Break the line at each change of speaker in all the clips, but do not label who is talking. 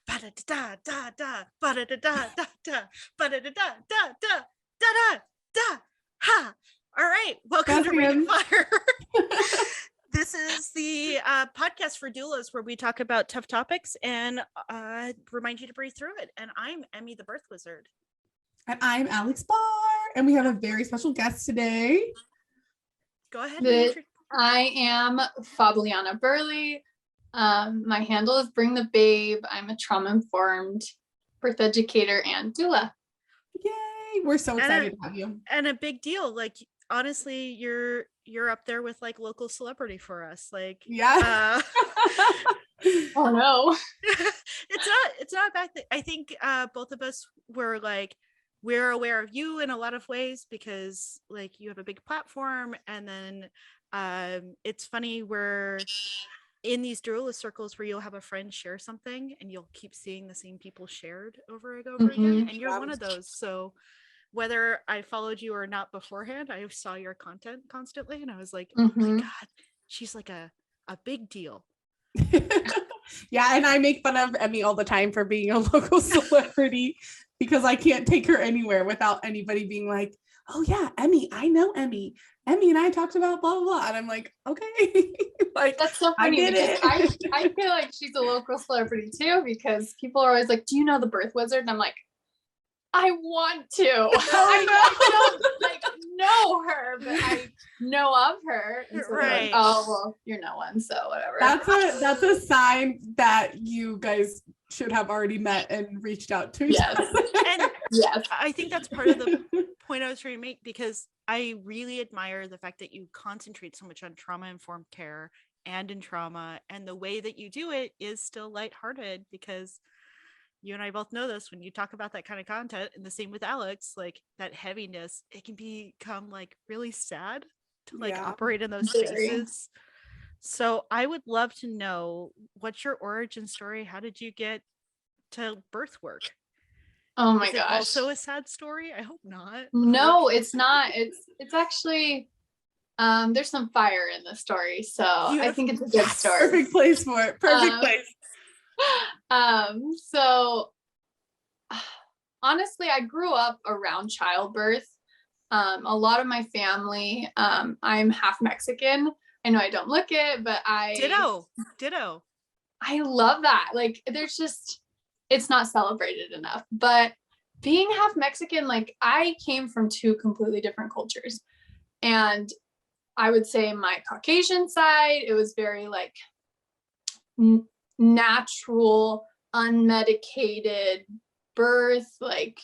Ba-da-da-da-da, ba-da-da-da-da-da, ba-da-da-da-da-da, da-da-da, ha. All right, welcome to Ring of Fire. This is the podcast for doulas where we talk about tough topics and remind you to breathe through it. And I'm Emmy, the birth wizard.
And I'm Alex Barr, and we have a very special guest today.
Go ahead.
I am Fabliana Burley. My handle is Bring the Babe. I'm a trauma-informed birth educator and doula.
Yay! We're so excited to have you.
And a big deal. Like, honestly, you're up there with like local celebrity for us. Like,
yeah.
Oh no.
It's not a bad thing. I think both of us were like, we're aware of you in a lot of ways because like you have a big platform, and then it's funny where in these doula circles where you'll have a friend share something and you'll keep seeing the same people shared over and over again, and you're one of those. So whether I followed you or not beforehand, I saw your content constantly and I was like, oh my god, she's like a big deal.
Yeah, and I make fun of Emmy all the time for being a local celebrity because I can't take her anywhere without anybody being like, oh yeah, Emmy, I know Emmy. Emmy and I talked about blah, blah, blah. And I'm like, okay. Like,
that's so funny. I feel like she's a local celebrity too, because people are always like, do you know the birth wizard? And I'm like, I want to. I don't like know her, but I know of her. And so
right.
Like, oh, well, you're no one, so whatever.
That's a sign that you guys should have already met and reached out to each other.
And
yes,
I think that's part of the point I was trying to make, because I really admire the fact that you concentrate so much on trauma-informed care and in trauma, and the way that you do it is still lighthearted, because you and I both know this, when you talk about that kind of content, and the same with Alex, like that heaviness, it can become like really sad to like operate in those spaces. So I would love to know, what's your origin story? How did you get to birth work?
Oh my
gosh. Is it also a sad story? I hope not.
No, it's not. It's actually there's some fire in the story, so I think it's a good story.
Perfect place for it. Perfect place.
So honestly, I grew up around childbirth. A lot of my family, I'm half Mexican. I know I don't look it, but
Ditto.
I love that. Like, there's just, it's not celebrated enough. But being half Mexican, like, I came from two completely different cultures. And I would say my Caucasian side, it was very like natural, unmedicated birth. Like,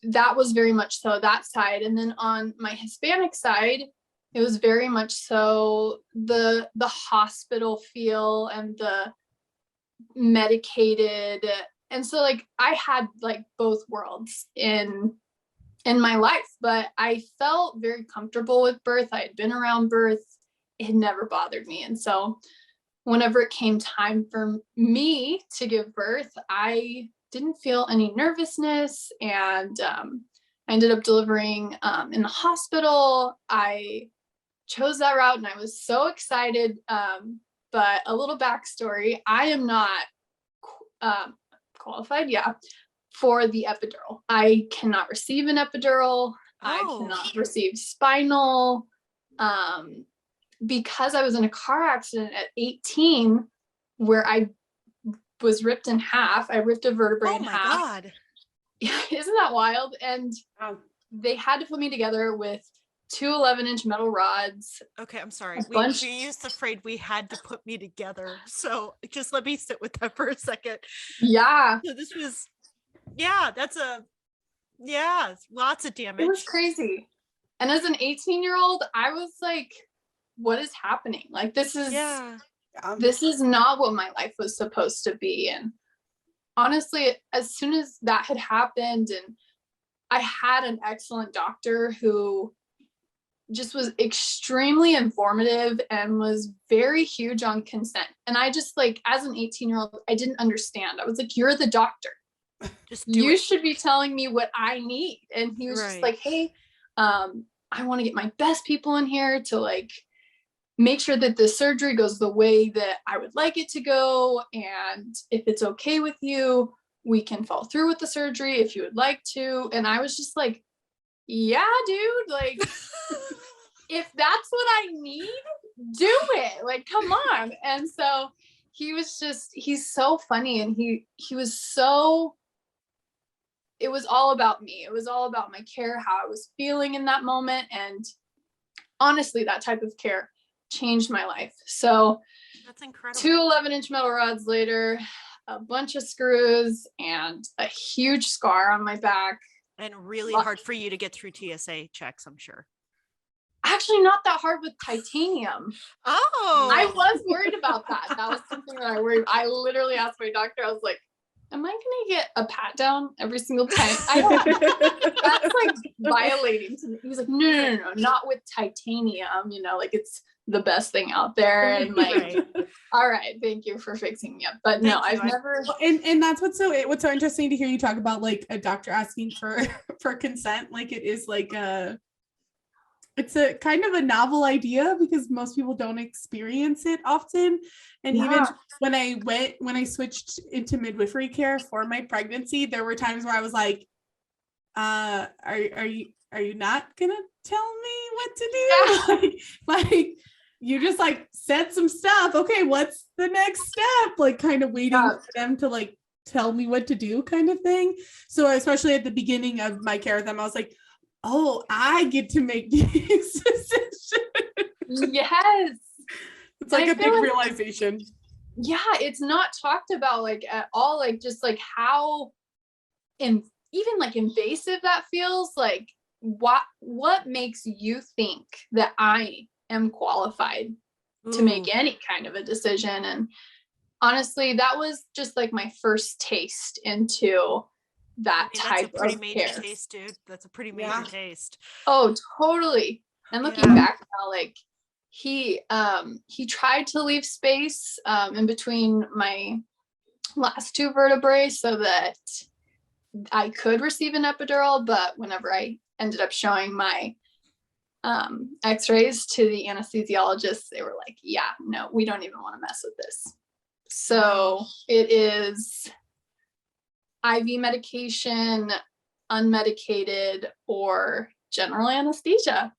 that was very much so that side. And then on my Hispanic side, it was very much so the hospital feel and the medicated. And so like I had like both worlds in my life, but I felt very comfortable with birth. I had been around birth. It had never bothered me. And so whenever it came time for me to give birth, I didn't feel any nervousness. And I ended up delivering in the hospital. I chose that route and I was so excited. But a little backstory, I am not qualified, for the epidural. I cannot receive an epidural. I cannot receive spinal. Because I was in a car accident at 18 where I was ripped in half. I ripped a vertebrae in half. Oh my God. Yeah, isn't that wild? And they had to put me together with two 11-inch metal rods.
Okay, I'm sorry. We used the phrase, we had to put me together. So just let me sit with that for a second.
Yeah.
So this was, lots of damage.
It was crazy. And as an 18-year-old, I was like, what is happening? Like, this is not what my life was supposed to be. And honestly, as soon as that had happened, and I had an excellent doctor who just was extremely informative and was very huge on consent. And I just like, as an 18-year-old, I didn't understand. I was like, you're the doctor. You should be telling me what I need. And he was just like, hey, I want to get my best people in here to like make sure that the surgery goes the way that I would like it to go. And if it's okay with you, we can follow through with the surgery if you would like to. And I was just like, yeah, dude, like, if that's what I need, do it. Like, come on. And so he's so funny. And he was so, it was all about me. It was all about my care, how I was feeling in that moment. And honestly, that type of care changed my life. So
that's incredible.
2 11-inch metal rods later, a bunch of screws, and a huge scar on my back.
And really hard for you to get through TSA checks, I'm sure.
Actually, not that hard with titanium.
Oh,
I was worried about that. That was something that I worried. I literally asked my doctor, I was like, am I going to get a pat down every single time? That's like violating to me. He was like, no, not with titanium. You know, like it's the best thing out there. And like, all right, thank you for fixing me up. But no, I've never.
And that's what's so interesting to hear you talk about, like a doctor asking for consent. Like it is like it's a kind of a novel idea because most people don't experience it often. And even when I switched into midwifery care for my pregnancy, there were times where I was like, are you not gonna tell me what to do? like you just like said some stuff. Okay, what's the next step? Like kind of waiting for them to like tell me what to do kind of thing. So especially at the beginning of my care with them, I was like, oh, I get to make these decisions.
Yes.
It's like a big realization.
Yeah, it's not talked about like at all, like just like how even like invasive that feels. Like what makes you think that I am qualified to make any kind of a decision? And honestly, that was just like my first taste into that type of care. That's a pretty major
taste, dude. That's a pretty major taste.
Oh, totally. And looking back now, like he tried to leave space in between my last 2 vertebrae so that I could receive an epidural, but whenever I ended up showing my x-rays to the anesthesiologists, they were like, yeah, no, we don't even want to mess with this. So it is IV medication, unmedicated, or general anesthesia.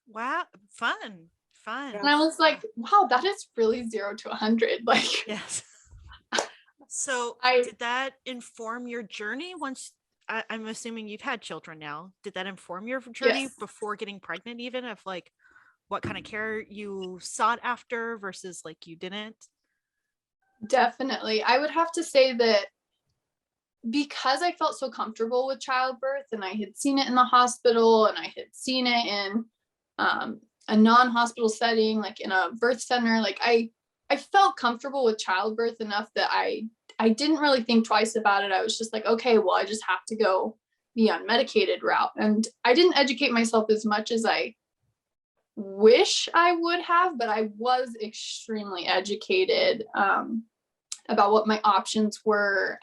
Wow, fun.
And I was like, wow, that is really 0 to 100. Like,
yes. So did that inform your journey once? I'm assuming you've had children now. Did that inform your journey before getting pregnant, even of like what kind of care you sought after versus like you didn't?
Definitely. I would have to say that because I felt so comfortable with childbirth and I had seen it in the hospital and I had seen it in a non-hospital setting, like in a birth center, like I felt comfortable with childbirth enough that I didn't really think twice about it. I was just like, okay, well, I just have to go the unmedicated route. And I didn't educate myself as much as I wish I would have, but I was extremely educated about what my options were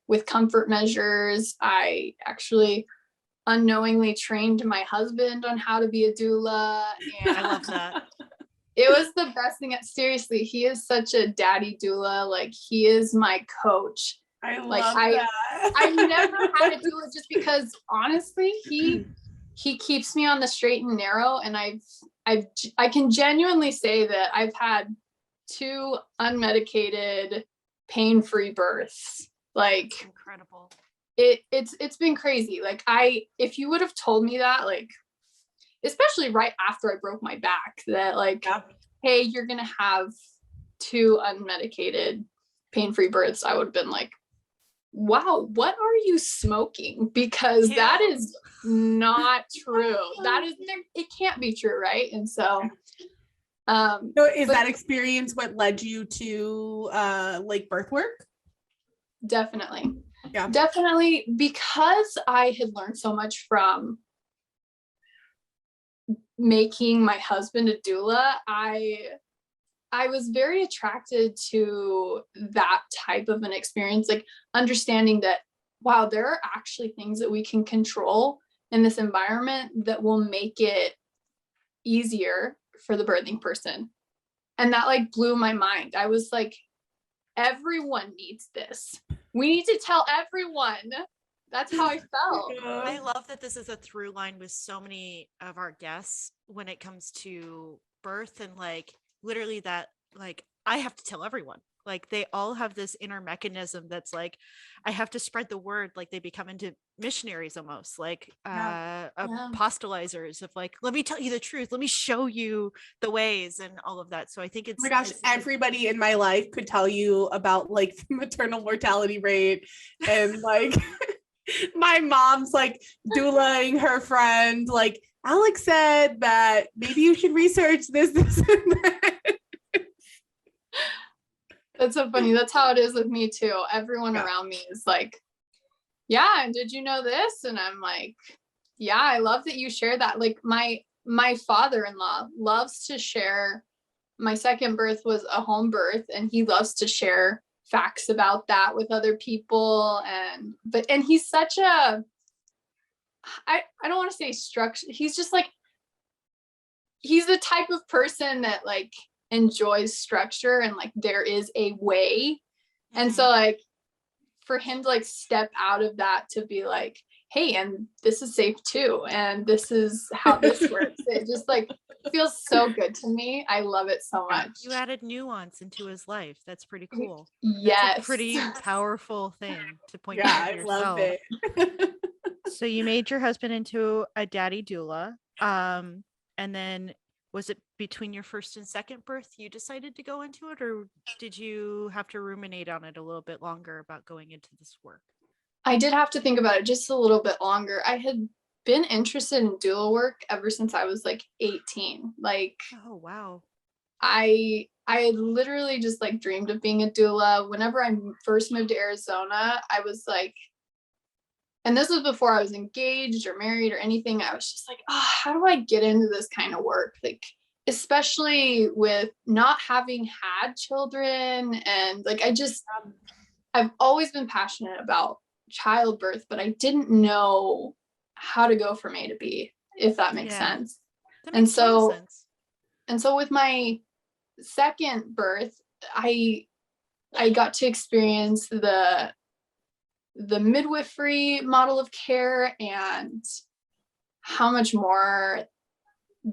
with comfort measures. I actually unknowingly trained my husband on how to be a doula. And
I love that.
It was the best thing. Seriously, he is such a daddy doula. Like he is my coach.
I love that.
I've never had a doula just because honestly, he keeps me on the straight and narrow. And I can genuinely say that I've had 2 unmedicated, pain-free births. Like
incredible.
It's been crazy. Like if you would have told me that, like, especially right after I broke my back, that like, hey, you're going to have 2 unmedicated pain-free births, I would have been like, wow, what are you smoking? Because that is not true. It can't be true. Right. And so
that experience what led you to like birth work?
Definitely.
Yeah,
definitely. Because I had learned so much from making my husband a doula, I was very attracted to that type of an experience, like understanding that, wow, there are actually things that we can control in this environment that will make it easier for the birthing person. And that like blew my mind. I was like, everyone needs this. We need to tell everyone. That's how I felt.
I love that this is a through line with so many of our guests when it comes to birth, and like literally that, like, I have to tell everyone. Like they all have this inner mechanism that's like, I have to spread the word. Like they become into missionaries almost, like apostolizers of like, let me tell you the truth. Let me show you the ways and all of that. So I think it's,
oh my gosh, everybody in my life could tell you about like the maternal mortality rate and like my mom's like doulaing her friend, like Alex said that maybe you should research this and that.
That's so funny. That's how it is with me too. Everyone around me is like, yeah, and did you know this? And I'm like, yeah, I love that you share that. Like my father-in-law loves to share. My second birth was a home birth, and he loves to share facts about that with other people. And he's such a, I don't want to say structure. He's just like, he's the type of person that like enjoys structure and like there is a way. And so like for him to like step out of that to be like, hey, and this is safe too, and this is how this works, it just like feels so good to me. I love it so much.
You added nuance into his life. That's pretty cool.
Yes.
That's a pretty powerful thing to point out
Yeah,
to
I
yourself.
love it.
So you made your husband into a daddy doula. And then was it between your first and second birth you decided to go into it, or did you have to ruminate on it a little bit longer about going into this work?
I did have to think about it just a little bit longer. I had been interested in doula work ever since I was like 18. Like,
oh wow.
I had literally just like dreamed of being a doula. Whenever I first moved to Arizona, I was like, and this was before I was engaged or married or anything, I was just like, oh, how do I get into this kind of work? Like, especially with not having had children. And like, I've always been passionate about childbirth, but I didn't know how to go from A to B, if that makes sense.
That makes sense.
And so with my second birth, I got to experience the midwifery model of care and how much more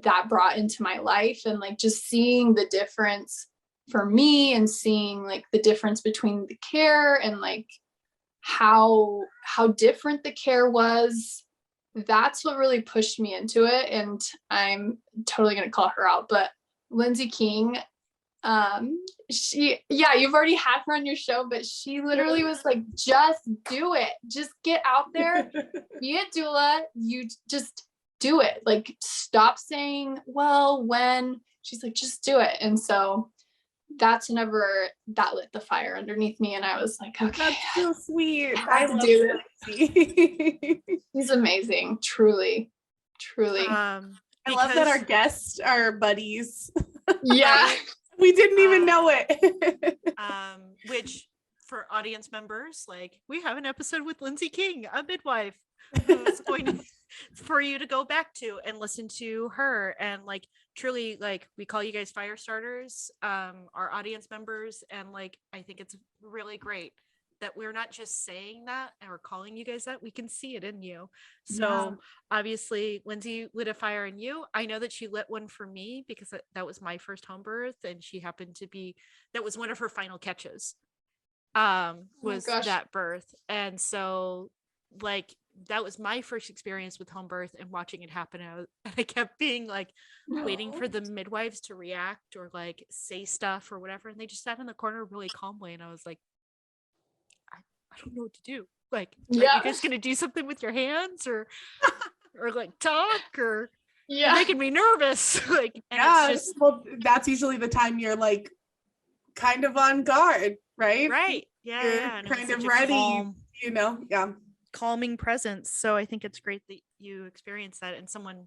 that brought into my life, and like just seeing the difference for me and seeing like the difference between the care and like how different the care was. That's what really pushed me into it. And I'm totally going to call her out, but Lindsay King, you've already had her on your show, but she literally was like, just do it, just get out there, be a doula, you just do it. Like, stop saying, well, when. She's like, just do it. And so that's whenever that lit the fire underneath me, and I was like, okay,
that's so sweet.
I love do it. She's amazing, truly.
I love that our guests are buddies.
Yeah.
We didn't even know it.
Which for audience members, like, we have an episode with Lindsay King, a midwife, who's going for you to go back to and listen to her. And like, truly, like, we call you guys fire starters, our audience members. And like, I think it's really great that we're not just saying that or calling you guys that, we can see it in you. So obviously Lindsay lit a fire in you. I know that she lit one for me because that was my first home birth, and she happened to be, that was one of her final catches, was that birth. And so like, that was my first experience with home birth and watching it happen. And I kept being like, waiting for the midwives to react or like say stuff or whatever. And they just sat in the corner really calmly. And I was like, I don't know what to do. Like, are you guys gonna do something with your hands or like talk, or you're making me nervous? Like, and it's just,
well, that's usually the time you're like kind of on guard, right?
Right. Yeah.
You're kind of ready, calm,
calming presence. So I think it's great that you experienced that, and someone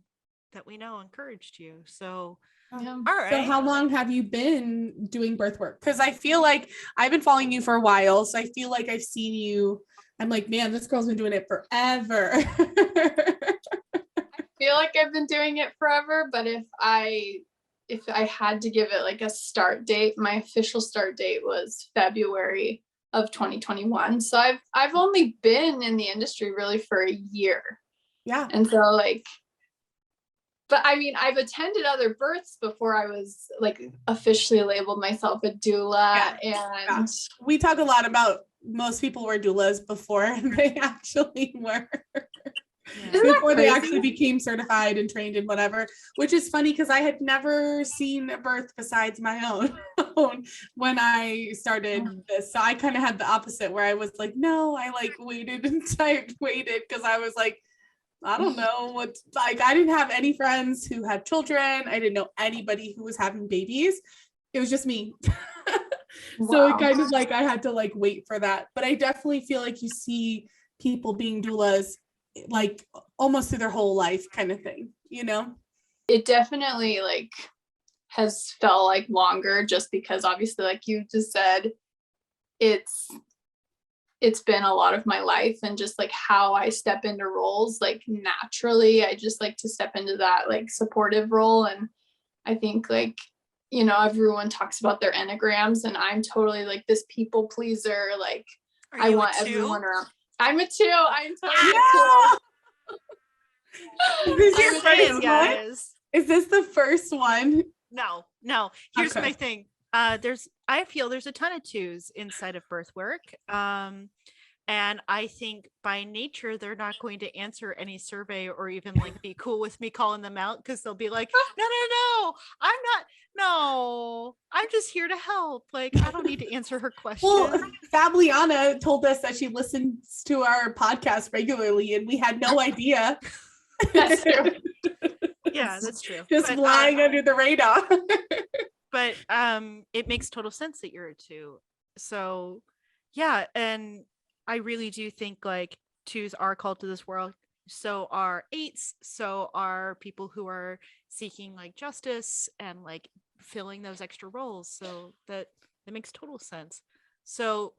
that we know encouraged you. So all right.
So how long have you been doing birth work? Because I feel like I've been following you for a while, so I feel like I've seen you. I'm like, man, this girl's been doing it forever. I
feel like I've been doing it forever, but if if I had to give it like a start date, my official start date was February of 2021. So I've only been in the industry really for a year.
Yeah.
And so like, but I mean, I've attended other births before I was like officially labeled myself a doula. And
we talk a lot about most people were doulas before they actually were. Before they actually became certified and trained and whatever, which is funny because I had never seen a birth besides my own when I started this. So I kind of had the opposite where I was like, no, I like waited until I waited because I was like, I don't know what's like, I didn't have any friends who had children. I didn't know anybody who was having babies. It was just me. So it kind of like I had to like wait for that. But I definitely feel like you see people being doulas like almost through their whole life kind of thing, you know?
It definitely like has felt like longer just because obviously like you just said, it's been a lot of my life and just like how I step into roles, like naturally I just like to step into that like supportive role. And I think like, you know, everyone talks about their enneagrams and I'm totally like this people pleaser. Like I want everyone around. I'm a 2. I'm totally a 2.
Is this your first one? Is this the first one?
No. Here's my thing. I feel there's a ton of 2s inside of birth work. And I think by nature, they're not going to answer any survey or even like be cool with me calling them out because they'll be like, no, I'm just here to help. Like, I don't need to answer her question.
Well, Fabliana told us that she listens to our podcast regularly and we had no idea.
That's true.
Yeah, that's true.
Just flying under the radar.
But it makes total sense that you're a 2. So yeah, and I really do think like 2s are called to this world. So are 8s. So are people who are seeking like justice and like filling those extra roles. So that makes total sense. So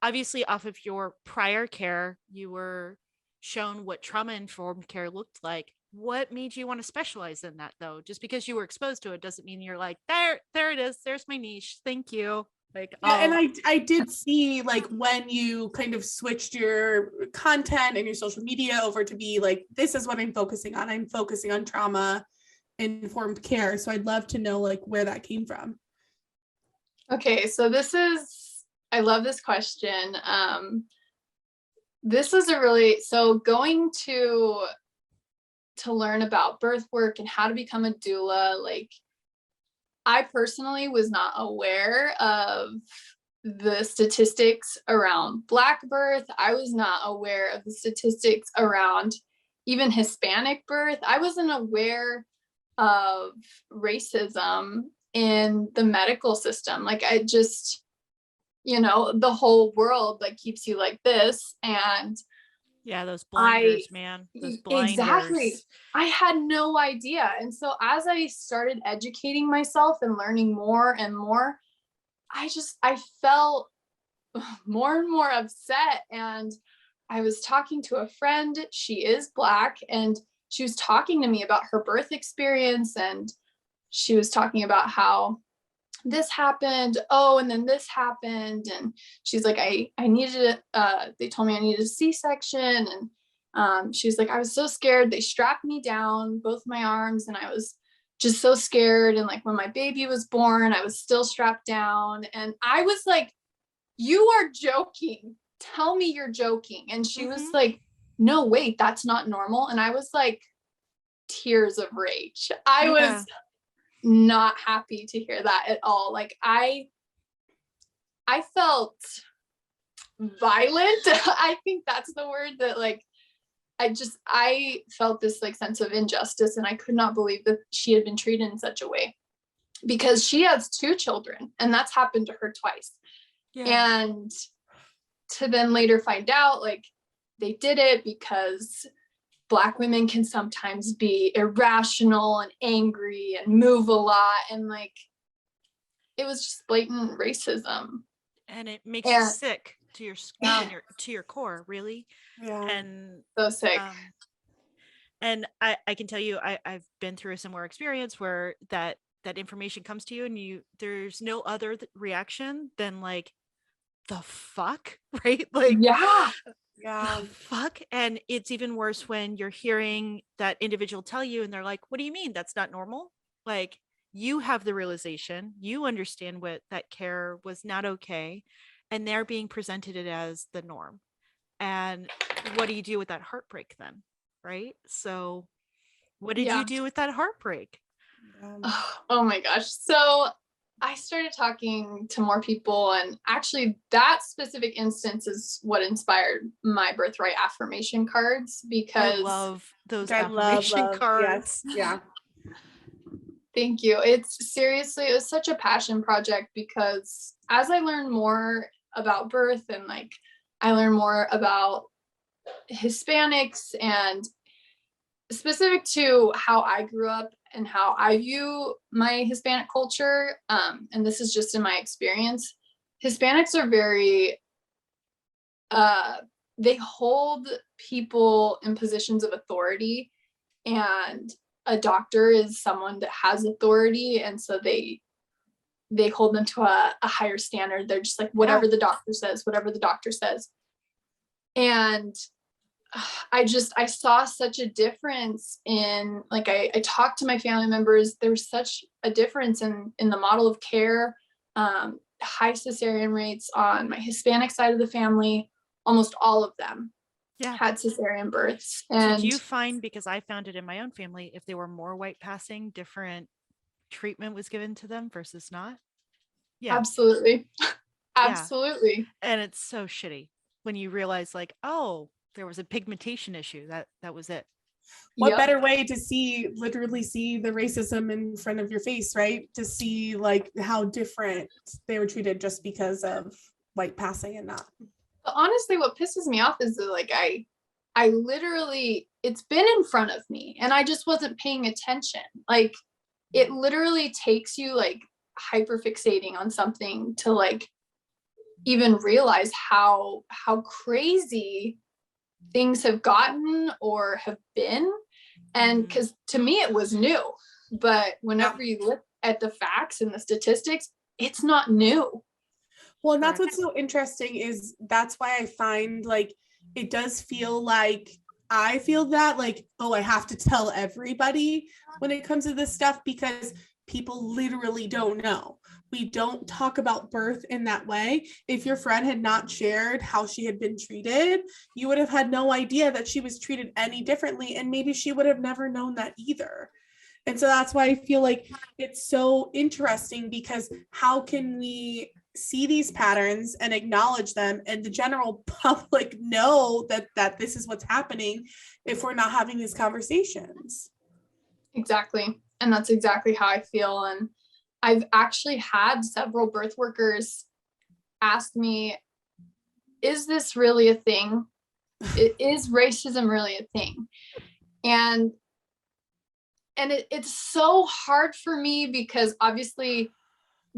obviously off of your prior care, you were shown what trauma-informed care looked like. What made you want to specialize in that though? Just because you were exposed to it doesn't mean you're like, there it is. There's my niche. Thank you. Like,
and I did see like when you kind of switched your content and your social media over to be like, this is what I'm focusing on. I'm focusing on trauma informed care. So I'd love to know like where that came from.
Okay, so I love this question. This is going to learn about birth work and how to become a doula, like I personally was not aware of the statistics around Black birth. I was not aware of the statistics around even Hispanic birth. I wasn't aware of racism in the medical system. Like I just, you know, the whole world like keeps you like this. And
yeah, those blinders, man. Those blinders.
Exactly. I had no idea. And so as I started educating myself and learning more and more, I felt more and more upset. And I was talking to a friend, she is Black, and she was talking to me about her birth experience. And she was talking about how this happened. Oh, and then this happened. And she's like, I needed they told me I needed a C-section. And she's like, I was so scared. They strapped me down, both my arms, and I was just so scared. And like when my baby was born, I was still strapped down. And I was like, you are joking. Tell me you're joking. And she was like, no, wait, that's not normal. And I was like, tears of rage. I was not happy to hear that at all. Like I felt violent. I think that's the word that like, I felt this like sense of injustice, and I could not believe that she had been treated in such a way, because she has 2 children and that's happened to her twice. Yeah. And to then later find out like they did it because Black women can sometimes be irrational and angry and move a lot. And like, it was just blatant racism.
And it makes you sick to your to your core, really.
Yeah.
And
so sick.
And I can tell you, I've been through a similar experience where that that information comes to you and there's no other reaction than like, the fuck, right? Like,
yeah,
the fuck. And it's even worse when you're hearing that individual tell you and they're like, what do you mean that's not normal? Like, you have the realization, you understand what that care was not okay, and they're being presented it as the norm. And what do you do with that heartbreak then? Right? So what did you do with that heartbreak?
Oh my gosh. So I started talking to more people, and actually that specific instance is what inspired my birthright affirmation cards, because
I love those affirmation cards.
Yes. Yeah.
Thank you. It was such a passion project, because as I learned more about birth and like I learned more about Hispanics and specific to how I grew up and how I view my Hispanic culture, and this is just in my experience, Hispanics are very, they hold people in positions of authority, and a doctor is someone that has authority, and so they hold them to a higher standard. They're just like, whatever the doctor says. And I saw such a difference in, like, I talked to my family members. There was such a difference in the model of care, high cesarean rates on my Hispanic side of the family. Almost all of them had cesarean births. And
did you find, because I found it in my own family, if they were more white passing, different treatment was given to them versus not?
Yeah, absolutely.
Absolutely. And it's so shitty when you realize, like, oh, there was a pigmentation issue. That was it.
What better way to literally see the racism in front of your face, right? To see like how different they were treated just because of white passing and not.
But honestly, what pisses me off is that, like, I literally, it's been in front of me and I just wasn't paying attention. Like, it literally takes you like hyperfixating on something to like even realize how crazy things have gotten or have been. And because to me it was new, but whenever you look at the facts and the statistics, it's not new.
Well, and that's what's so interesting is that's why I find like it does feel like I feel that like, oh, I have to tell everybody when it comes to this stuff, because people literally don't know. We don't talk about birth in that way. If your friend had not shared how she had been treated, you would have had no idea that she was treated any differently. And maybe she would have never known that either. And so that's why I feel like it's so interesting, because how can we see these patterns and acknowledge them and the general public know that this is what's happening if we're not having these conversations?
Exactly. And that's exactly how I feel. And I've actually had several birth workers ask me, is this really a thing? Is racism really a thing? And it's so hard for me, because obviously,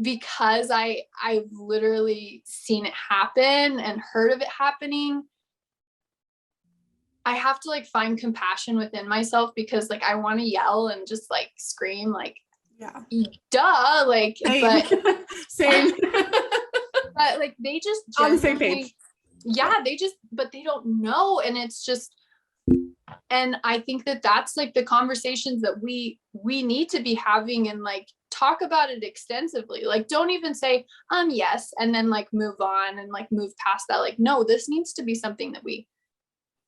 because I've literally seen it happen and heard of it happening, I have to like find compassion within myself, because like I want to yell and just like scream, like, duh, like, but
same.
But like they just
on the same page.
But they don't know. And it's just, and I think that that's like the conversations that we need to be having, and like talk about it extensively. Like, don't even say yes and then like move on and like move past that. Like, no, this needs to be something that we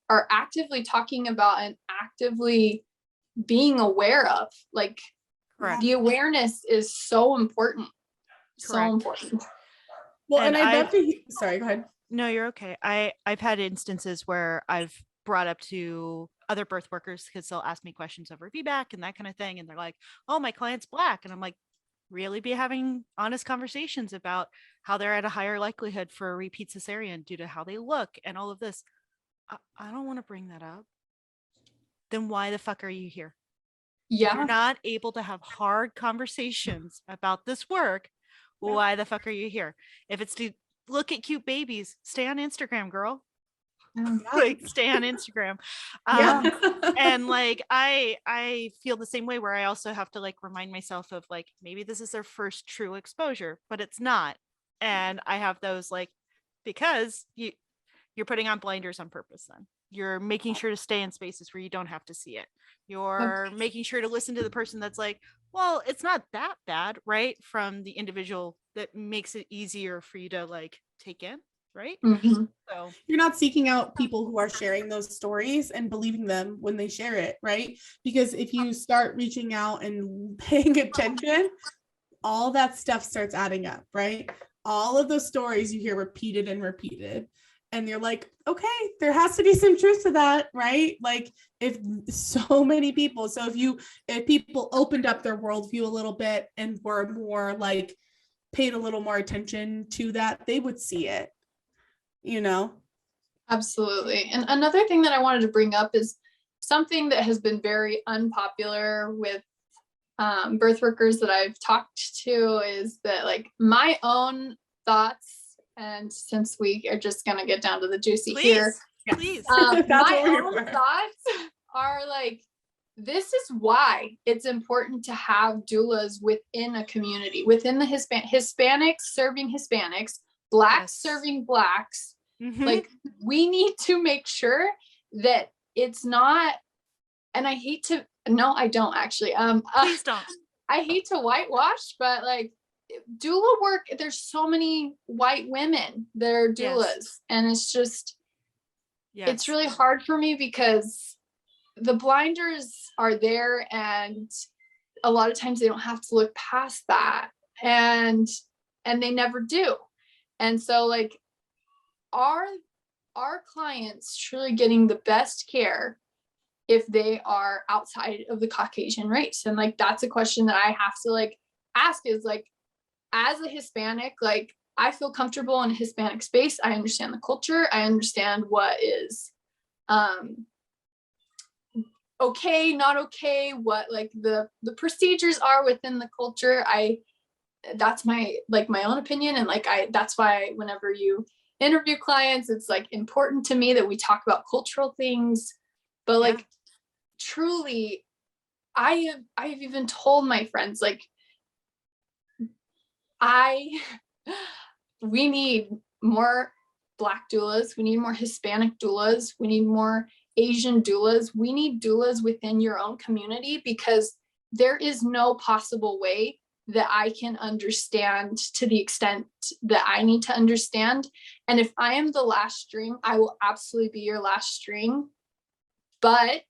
are actively talking about and actively being aware of. Like, the awareness is so important. So important.
Well, and I'd love to sorry, go ahead.
No, you're okay. I've had instances where I've brought up to other birth workers, because they'll ask me questions over feedback and that kind of thing. And they're like, oh, my client's Black. And I'm like, really be having honest conversations about how they're at a higher likelihood for a repeat cesarean due to how they look and all of this. I don't want to bring that up. Then why the fuck are you here?
Yeah.
If you're not able to have hard conversations about this work, why the fuck are you here? If it's to look at cute babies, stay on Instagram, girl. like stay on Instagram. And like I feel the same way, where I also have to like remind myself of like, maybe this is their first true exposure, but it's not. And I have those like, because you're putting on blinders on purpose. Then you're making sure to stay in spaces where you don't have to see it. You're making sure to listen to the person that's like, well, it's not that bad, right? From the individual, that makes it easier for you to like take in, right?
Mm-hmm.
So
you're not seeking out people who are sharing those stories and believing them when they share it, right? Because if you start reaching out and paying attention, all that stuff starts adding up, right? All of those stories you hear repeated and repeated. And you're like, okay, there has to be some truth to that, right? Like, if so many people, so if people opened up their worldview a little bit and were more like, paid a little more attention to that, they would see it, you know?
Absolutely. And another thing that I wanted to bring up is something that has been very unpopular with birth workers that I've talked to, is that like my own thoughts, and since we are just going to get down to the juicy here,
please.
My own thoughts are like, this is why it's important to have doulas within a community, within the Hispanics serving Hispanics, Blacks serving Blacks.
Mm-hmm.
Like, we need to make sure that it's not, and I hate to, no, I don't actually.
Please don't.
I hate to whitewash, but like, doula work, there's so many white women that are doulas, and it's just, it's really hard for me because the blinders are there, and a lot of times they don't have to look past that, and they never do. And so like, are our clients truly getting the best care if they are outside of the Caucasian race? And like, that's a question that I have to like ask, is like, as a Hispanic, like, I feel comfortable in a Hispanic space. I understand the culture. I understand what is okay, not okay, what like the procedures are within the culture. That's my own opinion. And like, that's why whenever you interview clients, it's like important to me that we talk about cultural things. But like, truly, I've even told my friends, like, we need more Black doulas. We need more Hispanic doulas. We need more Asian doulas. We need doulas within your own community, because there is no possible way that I can understand to the extent that I need to understand. And if I am the last string, I will absolutely be your last string. But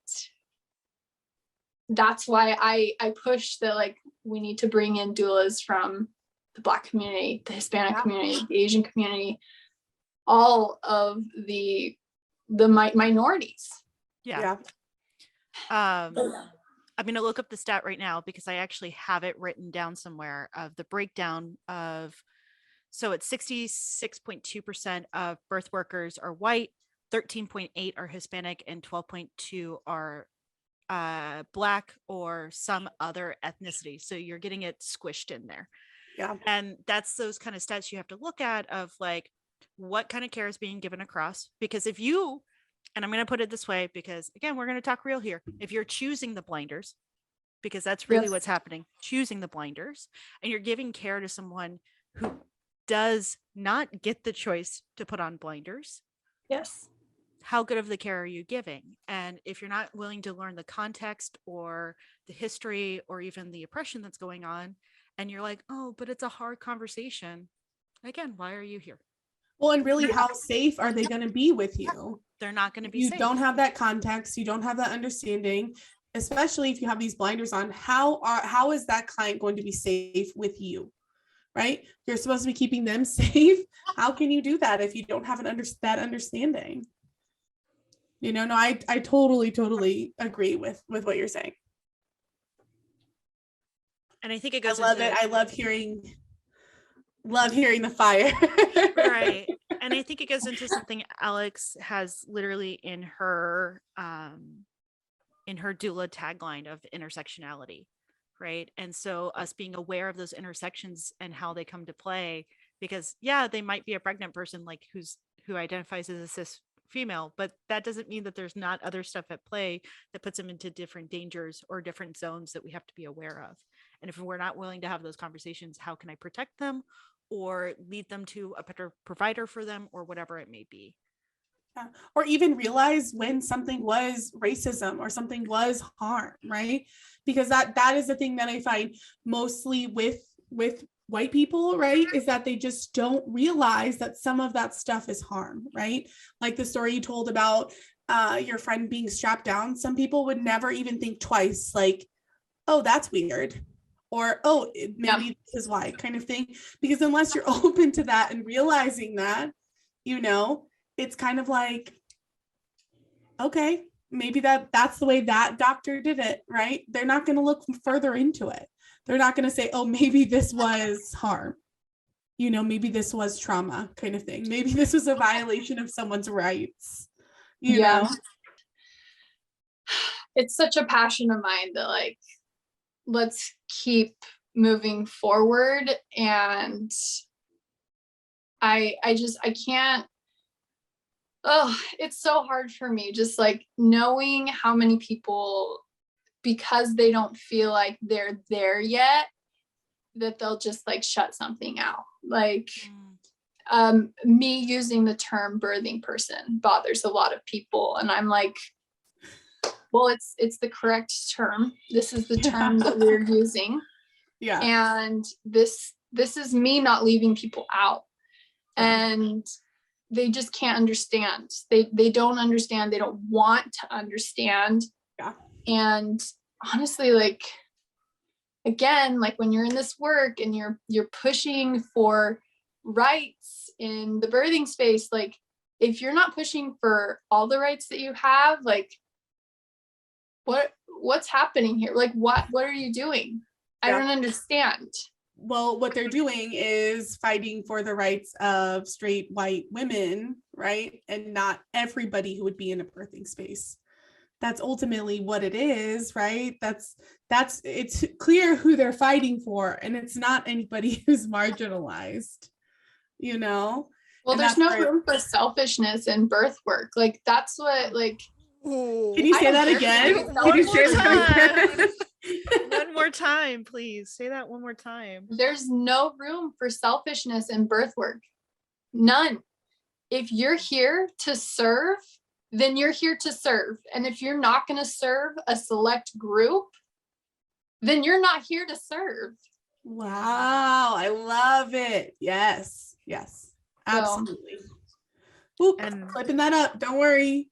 that's why I push that, like, we need to bring in doulas from the Black community, the Hispanic community, the Asian community, all of the minorities.
I'm going to look up the stat right now, because I actually have it written down somewhere, of the breakdown of, so it's 66.2% of birth workers are white, 13.8 are Hispanic, and 12.2 are Black or some other ethnicity. So you're getting it squished in there. And that's those kind of stats you have to look at, of like, what kind of care is being given across. Because if you, and I'm going to put it this way, because again, we're going to talk real here. If you're choosing the blinders, because that's really what's happening, choosing the blinders, and you're giving care to someone who does not get the choice to put on blinders. How good of the care are you giving? And if you're not willing to learn the context or the history or even the oppression that's going on, and you're like, oh, but it's a hard conversation, again, why are you here?
Well, and really, how safe are they going to be with you?
They're not going to be
safe. You don't have that context. You don't have that understanding, especially if you have these blinders on. How is that client going to be safe with you? Right? You're supposed to be keeping them safe. How can you do that if you don't have that understanding? You know, no, I totally agree with what you're saying.
And I think it goes.
I love it. I love hearing the fire.
Right. And I think it goes into something Alex has literally in her doula tagline of intersectionality, right? And so us being aware of those intersections and how they come to play, because they might be a pregnant person, like who identifies as a cis female, but that doesn't mean that there's not other stuff at play that puts them into different dangers or different zones that we have to be aware of. And if we're not willing to have those conversations, how can I protect them or lead them to a better provider for them or whatever it may be?
Yeah. Or even realize when something was racism or something was harm, right? Because that is the thing that I find mostly with white people, right, is that they just don't realize that some of that stuff is harm, right? Like the story you told about your friend being strapped down. Some people would never even think twice, like, oh, that's weird, or oh, maybe this is why, kind of thing. Because unless you're open to that and realizing that, you know, it's kind of like, okay, maybe that's the way that doctor did it, right? They're not going to look further into it. They're not going to say, oh, maybe this was harm. You know, maybe this was trauma, kind of thing. Maybe this was a violation of someone's rights, you know?
It's such a passion of mine that, like, let's keep moving forward. And I can't, oh, it's so hard for me, just like knowing how many people, because they don't feel like they're there yet, that they'll just like shut something out. Like me using the term birthing person bothers a lot of people. And I'm like, well, it's the correct term. This is the term that we're using. Yeah. And this is me not leaving people out. And they just can't understand. They don't understand. They don't want to understand. Yeah. And honestly, like, again, like when you're in this work and you're pushing for rights in the birthing space, like if you're not pushing for all the rights that you have, like what's happening here? Like what are you doing? I don't understand.
Well, what they're doing is fighting for the rights of straight white women, right? And not everybody who would be in a birthing space. That's ultimately what it is, right? That's it's clear who they're fighting for, and it's not anybody who's marginalized, you know?
Well, there's no room for selfishness in birth work. Like that's what, like,
can you say that again? Can you say that again?
One more time, please. Say that one more time.
There's no room for selfishness in birth work. None. If you're here to serve, then you're here to serve. And if you're not going to serve a select group, then you're not here to serve.
Wow. I love it. Yes. Yes. Absolutely. Ooh, and flipping that up. Don't worry.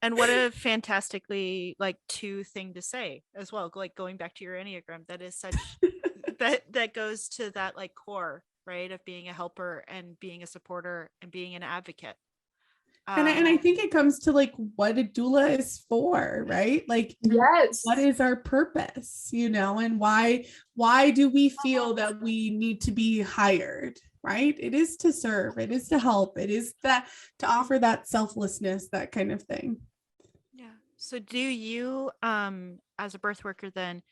And what a fantastically like two thing to say as well, like going back to your Enneagram, that is such that goes to that like core, right, of being a helper and being a supporter and being an advocate.
And I think it comes to like what a doula is for, right? Like,
yes,
what is our purpose, you know, and why do we feel that we need to be hired? Right? It is to serve, it is to help, it is that to offer that selflessness, that kind of thing.
Yeah. So do you as a birth worker then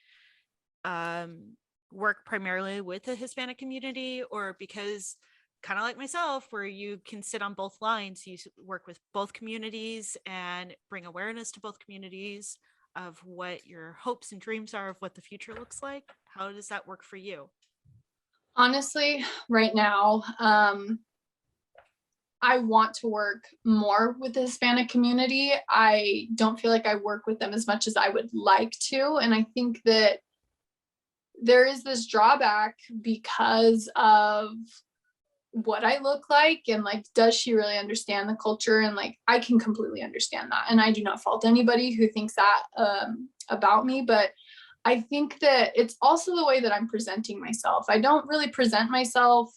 work primarily with the Hispanic community, or because kind of like myself where you can sit on both lines, you work with both communities and bring awareness to both communities of what your hopes and dreams are of what the future looks like? How does that work for you?
Honestly, right now, I want to work more with the Hispanic community. I don't feel like I work with them as much as I would like to. And I think that there is this drawback because of what I look like and like, does she really understand the culture? And like, I can completely understand that. And I do not fault anybody who thinks that about me, but I think that it's also the way that I'm presenting myself. I don't really present myself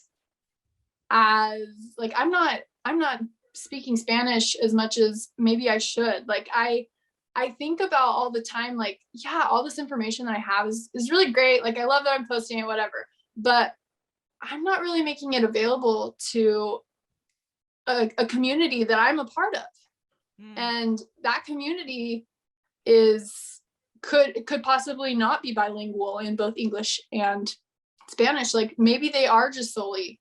as like, I'm not speaking Spanish as much as maybe I should. Like I think about all the time, like, yeah, all this information that I have is really great. Like, I love that I'm posting it, whatever, but I'm not really making it available to a community that I'm a part of. And that community could possibly not be bilingual in both English and Spanish. Like maybe they are just solely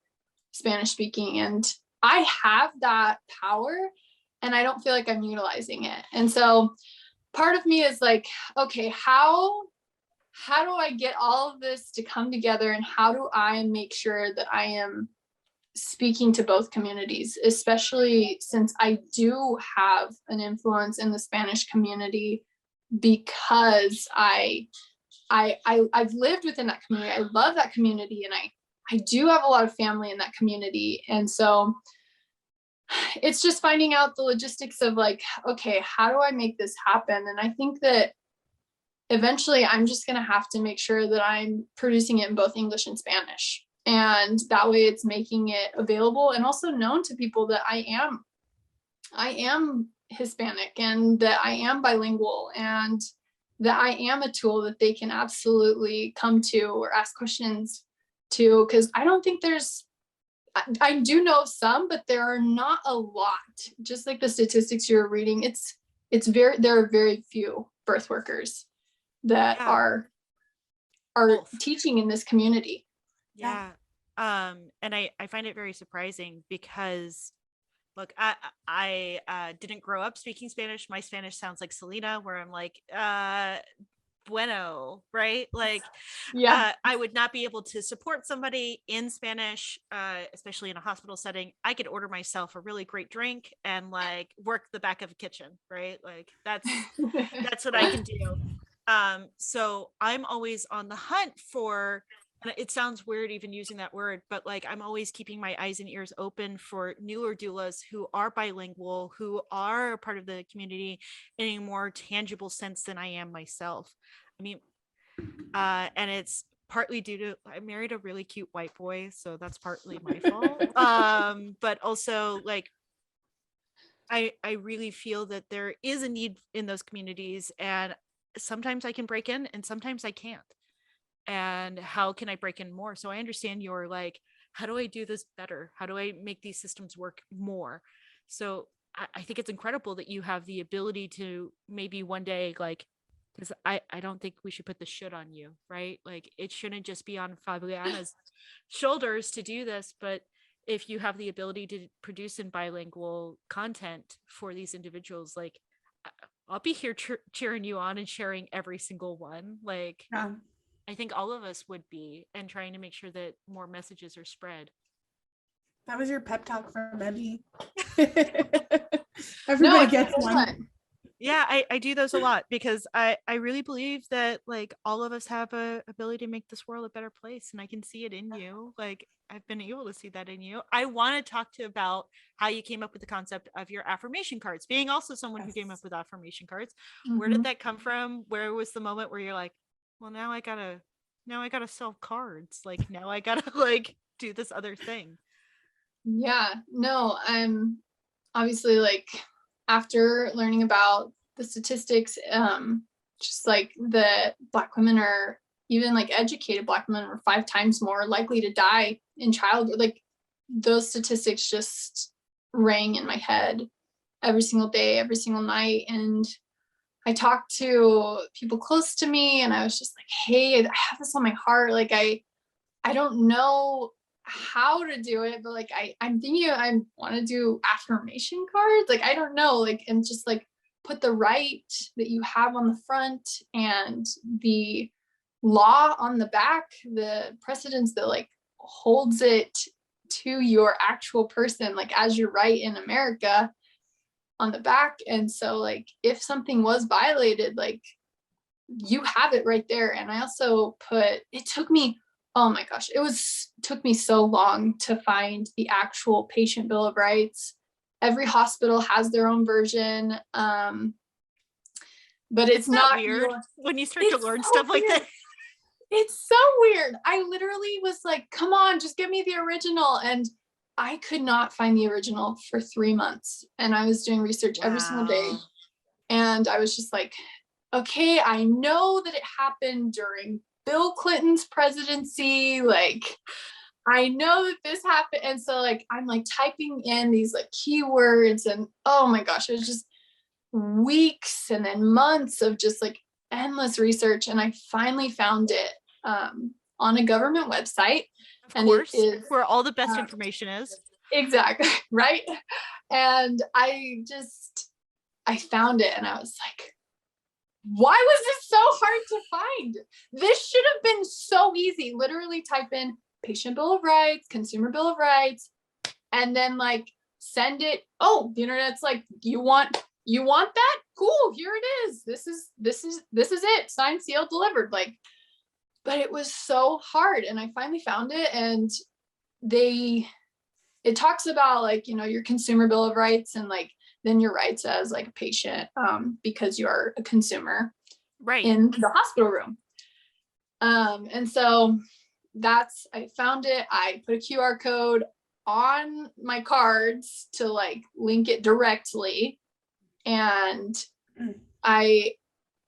Spanish speaking, and I have that power and I don't feel like I'm utilizing it. And so part of me is like, okay, how do I get all of this to come together, and how do I make sure that I am speaking to both communities, especially since I do have an influence in the Spanish community, because I've lived within that community. I love that community, and I do have a lot of family in that community. And so it's just finding out the logistics of like, okay, how do I make this happen? And I think that eventually I'm just going to have to make sure that I'm producing it in both English and Spanish. And that way it's making it available and also known to people that I am Hispanic, and that I am bilingual, and that I am a tool that they can absolutely come to or ask questions to. Because I don't think I do know some, but there are not a lot. Just like the statistics you're reading, there are very few birth workers that are teaching in this community.
Yeah. And I find it very surprising because, look, I didn't grow up speaking Spanish. My Spanish sounds like Selena, where I'm like, bueno, right? Like, I would not be able to support somebody in Spanish, especially in a hospital setting. I could order myself a really great drink and like work the back of a kitchen, right? Like that's what I can do. So I'm always on the hunt for, and it sounds weird even using that word, but like I'm always keeping my eyes and ears open for newer doulas who are bilingual, who are a part of the community in a more tangible sense than I am myself. I mean, and it's partly due to I married a really cute white boy, so that's partly my fault. But also like I really feel that there is a need in those communities, and sometimes I can break in and sometimes I can't. And how can I break in more? So I understand you're like, how do I do this better? How do I make these systems work more? So I think it's incredible that you have the ability to maybe one day, like, because I don't think we should put the shit on you, right? Like it shouldn't just be on Fabliana's shoulders to do this, but if you have the ability to produce in bilingual content for these individuals, like I'll be here cheering you on and sharing every single one. Like, I think all of us would be, and trying to make sure that more messages are spread.
That was your pep talk from Emmy. Everybody gets one.
Yeah, I do those a lot because I really believe that like all of us have a ability to make this world a better place, and I can see it in you. Like I've been able to see that in you. I want to talk to you about how you came up with the concept of your affirmation cards, being also someone who came up with affirmation cards. Mm-hmm. Where did that come from? Where was the moment where you're like, well, now I gotta sell cards. Like now I gotta like do this other thing.
Yeah, no, I'm obviously like after learning about the statistics, just like the Black women are, even like educated Black women are 5 times more likely to die in childbirth. Like those statistics just rang in my head every single day, every single night. And I talked to people close to me and I was just like, hey, I have this on my heart. Like I don't know how to do it, but like I'm thinking I want to do affirmation cards. Like I don't know, like, and just like put the right that you have on the front and the law on the back, the precedence that like holds it to your actual person, like as your right in America on the back. And so like if something was violated, like you have it right there. And I also it took me, oh my gosh, took me so long to find the actual patient bill of rights. Every hospital has their own version. But it's not
weird when you start to learn stuff like that.
It's so weird. I literally was like, come on, just give me the original. And I could not find the original for 3 months. And I was doing research every single day. And I was just like, okay, I know that it happened during Bill Clinton's presidency. Like, I know that this happened. And so like, I'm like typing in these like keywords and oh my gosh, it was just weeks and then months of just like endless research. And I finally found it on a government website.
Of course, it is where all the best information is.
Exactly. Right. And I found it and I was like, why was this so hard to find? This should have been so easy. Literally type in patient bill of rights, consumer bill of rights, and then like send it. Oh, the internet's like, you want that? Cool, here it is. This is it. Signed, sealed, delivered. Like, but it was so hard. And I finally found it, and it talks about like, your consumer bill of rights and like then your rights as like a patient, because you're a consumer
right
in the hospital room. And so I found it. I put a QR code on my cards to like link it directly. And I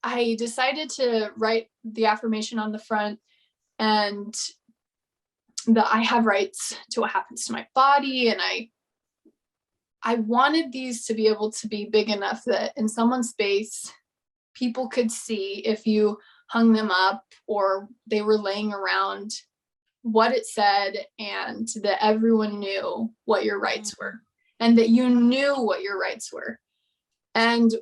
decided to write the affirmation on the front, and that I have rights to what happens to my body. And I wanted these to be able to be big enough that in someone's space, people could see if you hung them up or they were laying around what it said, and that everyone knew what your rights were and that you knew what your rights were. And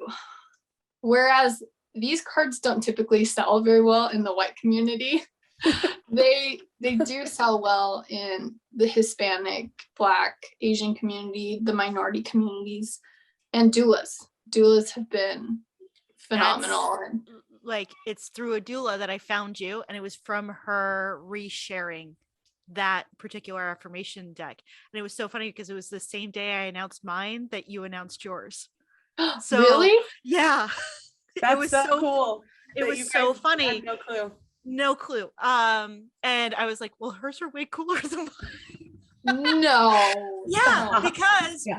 whereas these cards don't typically sell very well in the white community, they do sell well in the Hispanic, Black, Asian community, the minority communities, and doulas. Doulas have been phenomenal.
Like, it's through a doula that I found you, and it was from her resharing that particular affirmation deck. And it was so funny because it was the same day I announced mine that you announced yours. So
really?
Yeah.
That's
it was
so cool.
It was so funny.
No clue.
And I was like, well, hers are way cooler than mine.
No.
Yeah,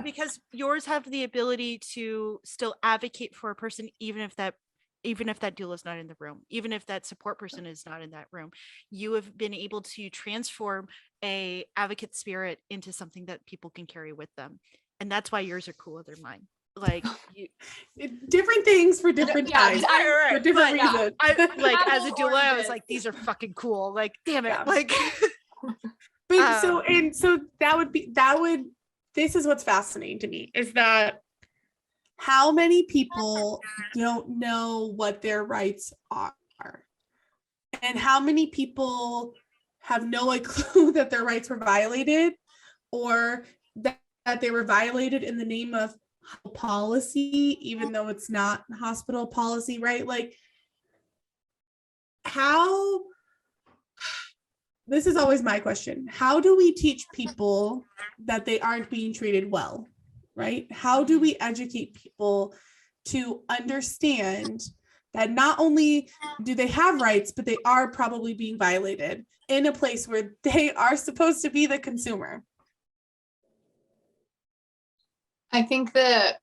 because yours have the ability to still advocate for a person, even if that doula is not in the room, even if that support person is not in that room. You have been able to transform a advocate spirit into something that people can carry with them, and that's why yours are cooler than mine. Like,
different things for different times, for different reasons.
I like, as a doula, I was like, these are fucking cool. Like, damn it. Like,
but this is what's fascinating to me, is that how many people don't know what their rights are, and how many people have no clue that their rights were violated, or that they were violated in the name of policy, even though it's not hospital policy, right? Like, how, this is always my question, how do we teach people that they aren't being treated well, right? How do we educate people to understand that not only do they have rights, but they are probably being violated in a place where they are supposed to be the consumer?
I think that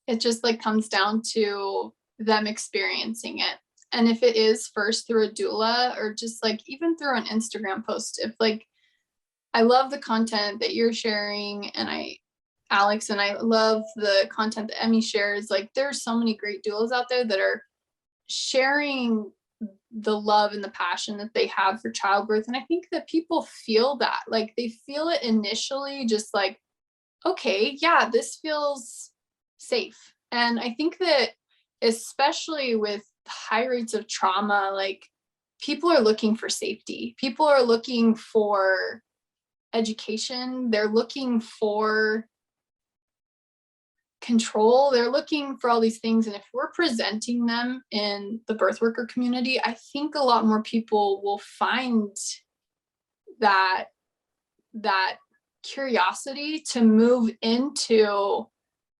it just like comes down to them experiencing it. And if it is first through a doula, or just like even through an Instagram post, if like, I love the content that you're sharing, and Alex, and I love the content that Emmy shares. Like, there's so many great doulas out there that are sharing the love and the passion that they have for childbirth. And I think that people feel that, like, they feel it initially, just like, okay, yeah, this feels safe. And I think that especially with high rates of trauma, like, people are looking for safety. People are looking for education. They're looking for control. They're looking for all these things. And if we're presenting them in the birth worker community, I think a lot more people will find that curiosity to move into,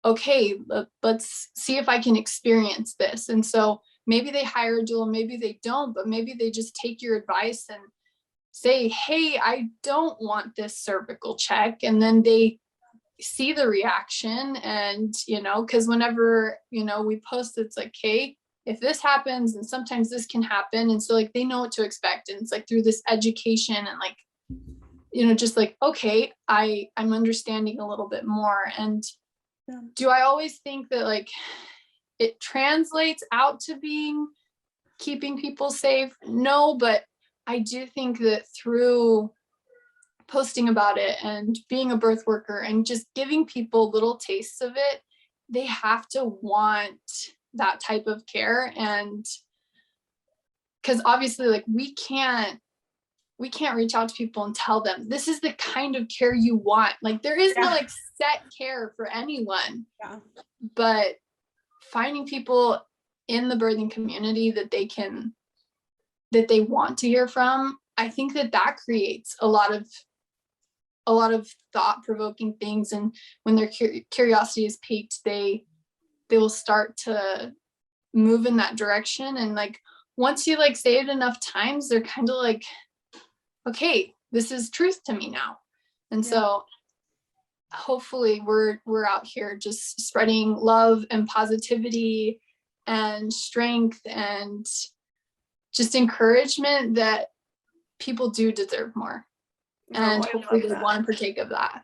okay, let's see if I can experience this. And so maybe they hire a doula, maybe they don't, but maybe they just take your advice and say, hey, I don't want this cervical check. And then they see the reaction. And, because whenever, we post, it's like, hey, if this happens, and sometimes this can happen. And so like, they know what to expect. And it's like through this education and like, just like, okay, I'm understanding a little bit more. And do I always think that like it translates out to being keeping people safe? No, but I do think that through posting about it and being a birth worker and just giving people little tastes of it, they have to want that type of care. And because obviously, like, we can't reach out to people and tell them this is the kind of care you want. Like, there is no like set care for anyone. Yeah. But finding people in the birthing community that they want to hear from, I think that creates a lot of thought-provoking things. And when their curiosity is piqued, they will start to move in that direction. And like, once you like say it enough times, they're kind of like, okay, this is truth to me now. And so hopefully we're out here just spreading love and positivity and strength and just encouragement that people do deserve more. And hopefully they want to partake of that.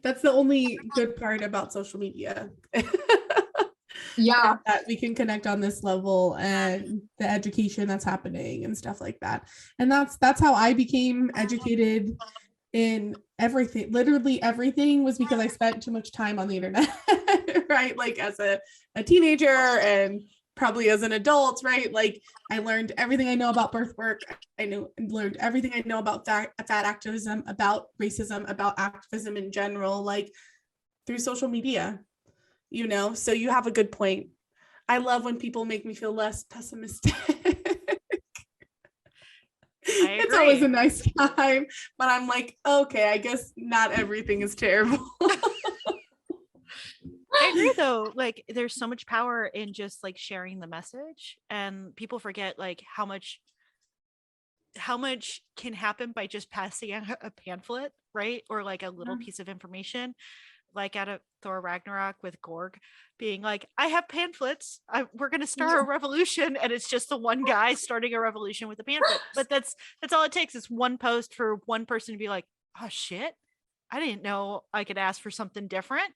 That's the only good part about social media.
Yeah.
That we can connect on this level and the education that's happening and stuff like that. And that's how I became educated in everything. Literally everything was because I spent too much time on the internet, right? Like as a teenager and probably as an adult, right? Like I learned everything I know about birth work. Learned everything I know about fat activism, about racism, about activism in general, like through social media, you know? So you have a good point. I love when people make me feel less pessimistic. It's always a nice time, but I'm like, okay, I guess not everything is terrible.
I agree though, like there's so much power in just like sharing the message, and people forget like how much can happen by just passing a pamphlet, right? Or like a little piece of information, like out of Thor Ragnarok with Gorg being like, I have pamphlets, we're going to start a revolution, and it's just the one guy starting a revolution with a pamphlet. But that's all it takes, is one post for one person to be like, oh shit, I didn't know I could ask for something different.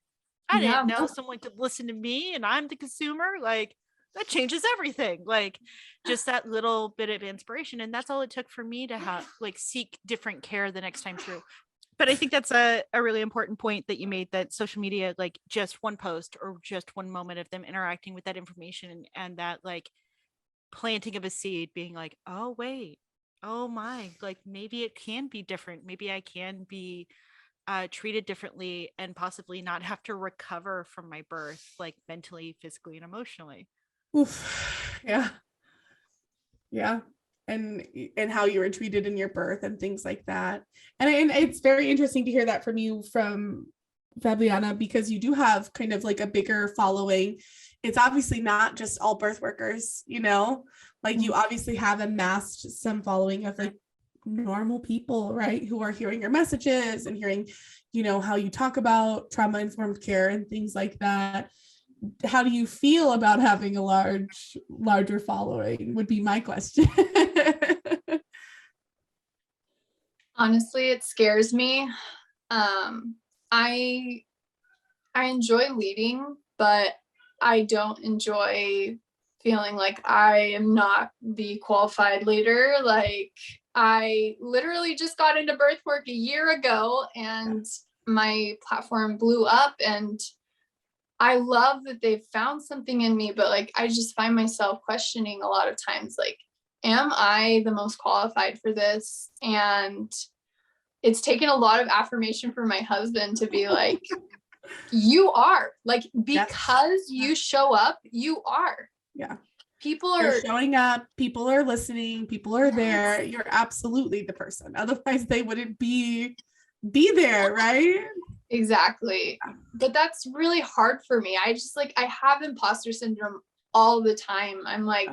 I didn't know someone could listen to me and I'm the consumer. Like that changes everything. Like just that little bit of inspiration. And that's all it took for me to have like seek different care the next time through. But I think that's a really important point that you made, that social media, like just one post or just one moment of them interacting with that information and that like planting of a seed, being like, oh wait, oh my, like maybe it can be different. Maybe I can be treated differently and possibly not have to recover from my birth, like mentally, physically, and emotionally.
Oof. Yeah. And how you were treated in your birth and things like that. And it's very interesting to hear that from you, from Fabliana, because you do have kind of like a bigger following. It's obviously not just all birth workers, you know, like you obviously have amassed some following of like normal people, right, who are hearing your messages and hearing, you know, how you talk about trauma-informed care and things like that. How do you feel about having a larger following would be my question.
Honestly, it scares me. I enjoy leading, but I don't enjoy feeling like I am not the qualified leader. Like I literally just got into birth work a year ago and my platform blew up, and I love that they've found something in me, but like I just find myself questioning a lot of times, like, am I the most qualified for this? And it's taken a lot of affirmation from my husband to be like, you are, like, because you show up, you are.
Yeah.
People are
You're showing up, people are listening, people are there. You're absolutely the person. Otherwise they wouldn't be there, right?
Exactly. But that's really hard for me. I just like, I have imposter syndrome all the time. I'm like,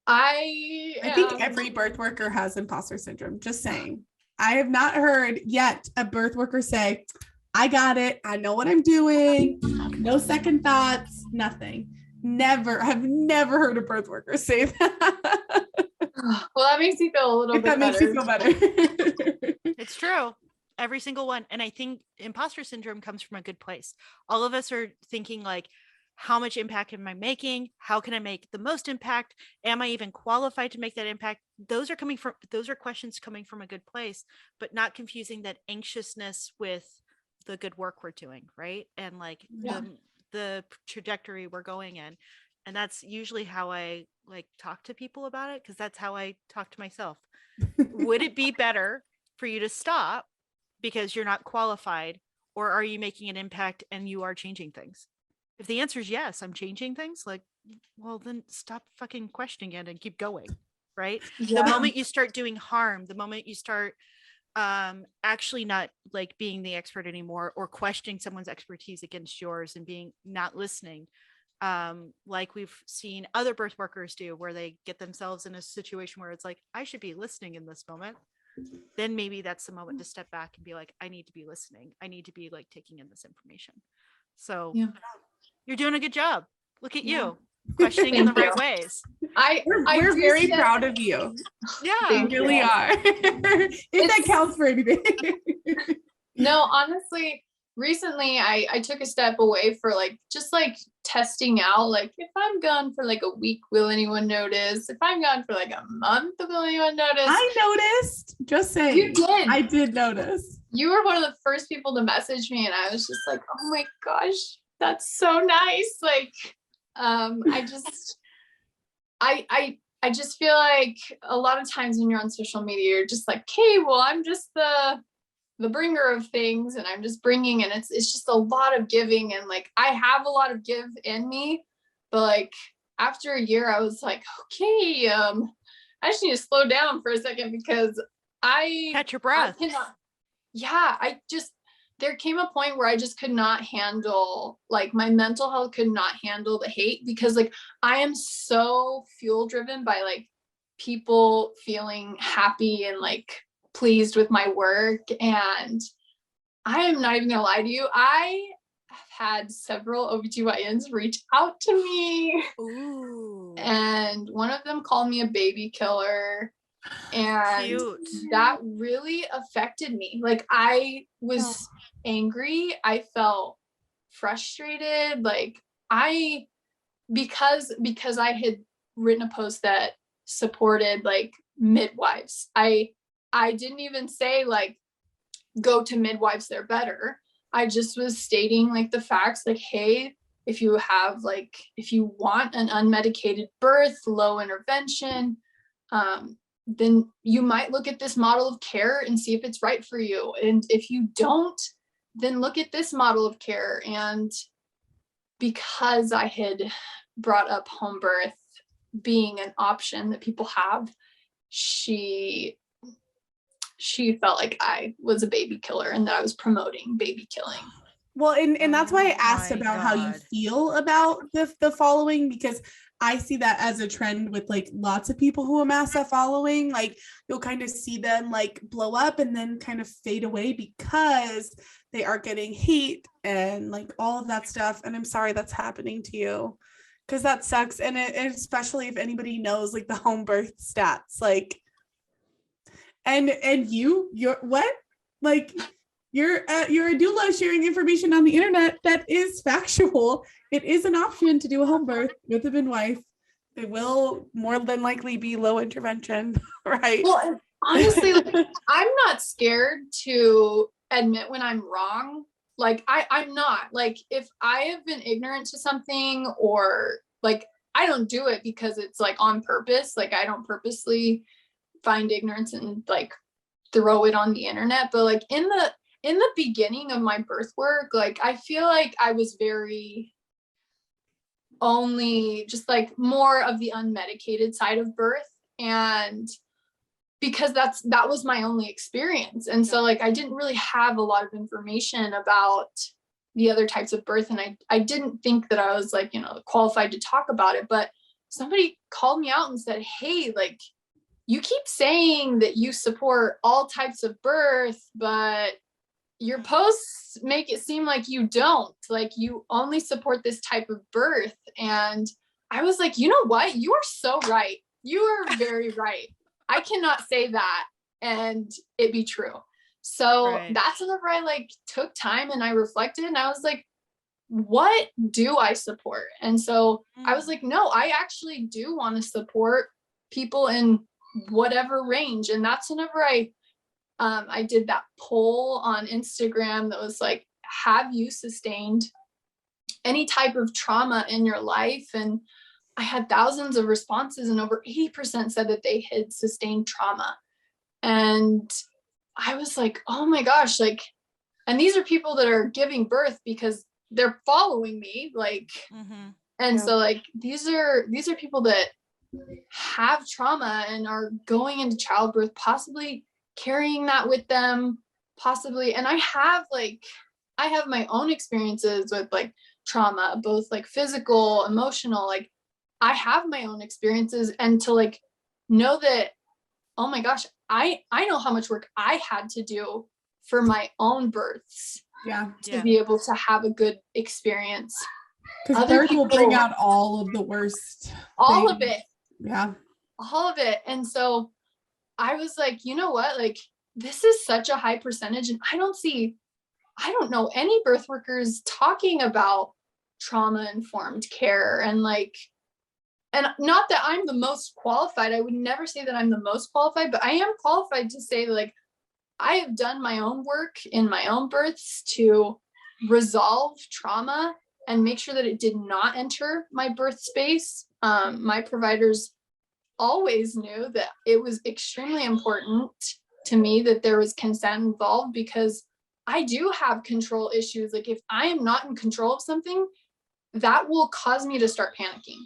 I
think every birth worker has imposter syndrome. Just saying. I have not heard yet a birth worker say, I got it, I know what I'm doing, no second thoughts, nothing. I've never heard a birth worker say that.
Well, that makes me feel a little bit better.
Makes you feel better.
It's true. Every single one. And I think imposter syndrome comes from a good place. All of us are thinking like, how much impact am I making? How can I make the most impact? Am I even qualified to make that impact? Those are questions coming from a good place, but not confusing that anxiousness with the good work we're doing, right? And like the trajectory we're going in. And that's usually how I like talk to people about it, because that's how I talk to myself. Would it be better for you to stop because you're not qualified, or are you making an impact and you are changing things? If the answer is yes, I'm changing things, like, well, then stop fucking questioning it and keep going, right? The moment you start doing harm, the moment you start actually not like being the expert anymore, or questioning someone's expertise against yours and being not listening, like we've seen other birth workers do, where they get themselves in a situation where it's like, I should be listening in this moment, then maybe that's the moment to step back and be like, I need to be listening. I need to be like taking in this information. So you're doing a good job. Look at you questioning in the right ways.
We're very proud of you.
We
really are. If that counts for anything.
No, honestly, recently I took a step away for like just like testing out, like if I'm gone for like a week, will anyone notice? If I'm gone for like a month, will anyone notice?
I noticed. Just saying.
You did.
I did notice.
You were one of the first people to message me, and I was just like, oh my gosh, that's so nice. Like, I just feel like a lot of times when you're on social media, you're just like, okay, well, I'm just the bringer of things, and I'm just bringing, and it's just a lot of giving, and like I have a lot of give in me, but like after a year I was like, okay, I just need to slow down for a second, because I
catch your breath.
There came a point where I just could not handle, like my mental health could not handle the hate, because like I am so fuel driven by like people feeling happy and like pleased with my work. And I am not even gonna lie to you, I have had several OBGYNs reach out to me.
Ooh.
And one of them called me a baby killer, and
cute.
That really affected me. Like I was angry, I felt frustrated, like because I had written a post that supported like midwives, I didn't even say like go to midwives, they're better. I just was stating like the facts, like, hey, if you want an unmedicated birth, low intervention, then you might look at this model of care and see if it's right for you. And if you don't, then look at this model of care. And because I had brought up home birth being an option that people have, she felt like I was a baby killer and that I was promoting baby killing.
Well, and that's why I asked about how you feel about the following, because I see that as a trend with like lots of people who amass a following. Like you'll kind of see them like blow up and then kind of fade away because they are getting hate and like all of that stuff. And I'm sorry that's happening to you, because that sucks. And especially if anybody knows like the home birth stats, like, and you're what? Like, you're a doula sharing information on the internet that is factual. It is an option to do a home birth with a midwife. It will more than likely be low intervention, right?
Well, honestly, like, I'm not scared to admit when I'm wrong. Like I'm not, like, if I have been ignorant to something, or like I don't do it because it's like on purpose. Like I don't purposely find ignorance and like throw it on the internet. But like in the beginning of my birth work, like I feel like I was very only just like more of the unmedicated side of birth, and because that was my only experience. And so like I didn't really have a lot of information about the other types of birth, and I didn't think that I was like, qualified to talk about it. But somebody called me out and said, hey, like, you keep saying that you support all types of birth, but your posts make it seem like you don't, like you only support this type of birth. And I was like, you know what? You are so right. You are very right. I cannot say that and it be true. So that's whenever I like took time and I reflected, and I was like, what do I support? And so I was like, no, I actually do want to support people in whatever range. And that's whenever I did that poll on Instagram that was like, have you sustained any type of trauma in your life? And I had thousands of responses, and over 80% said that they had sustained trauma. And I was like, oh my gosh, like, and these are people that are giving birth because they're following me, like, and so like, these are people that have trauma and are going into childbirth, possibly carrying that with them, possibly. And I have my own experiences with like trauma, both like physical, emotional, like I have my own experiences, and to like know that, oh my gosh, I know how much work I had to do for my own births to be able to have a good experience.
Because birth will bring out all of the worst.
All of it.
Yeah.
All of it. And so I was like, you know what? Like, this is such a high percentage. And I don't know any birth workers talking about trauma-informed care. And like, and not that I'm the most qualified. I would never say that I'm the most qualified, but I am qualified to say, like, I have done my own work in my own births to resolve trauma and make sure that it did not enter my birth space. My providers always knew that it was extremely important to me that there was consent involved, because I do have control issues. Like, if I am not in control of something, that will cause me to start panicking.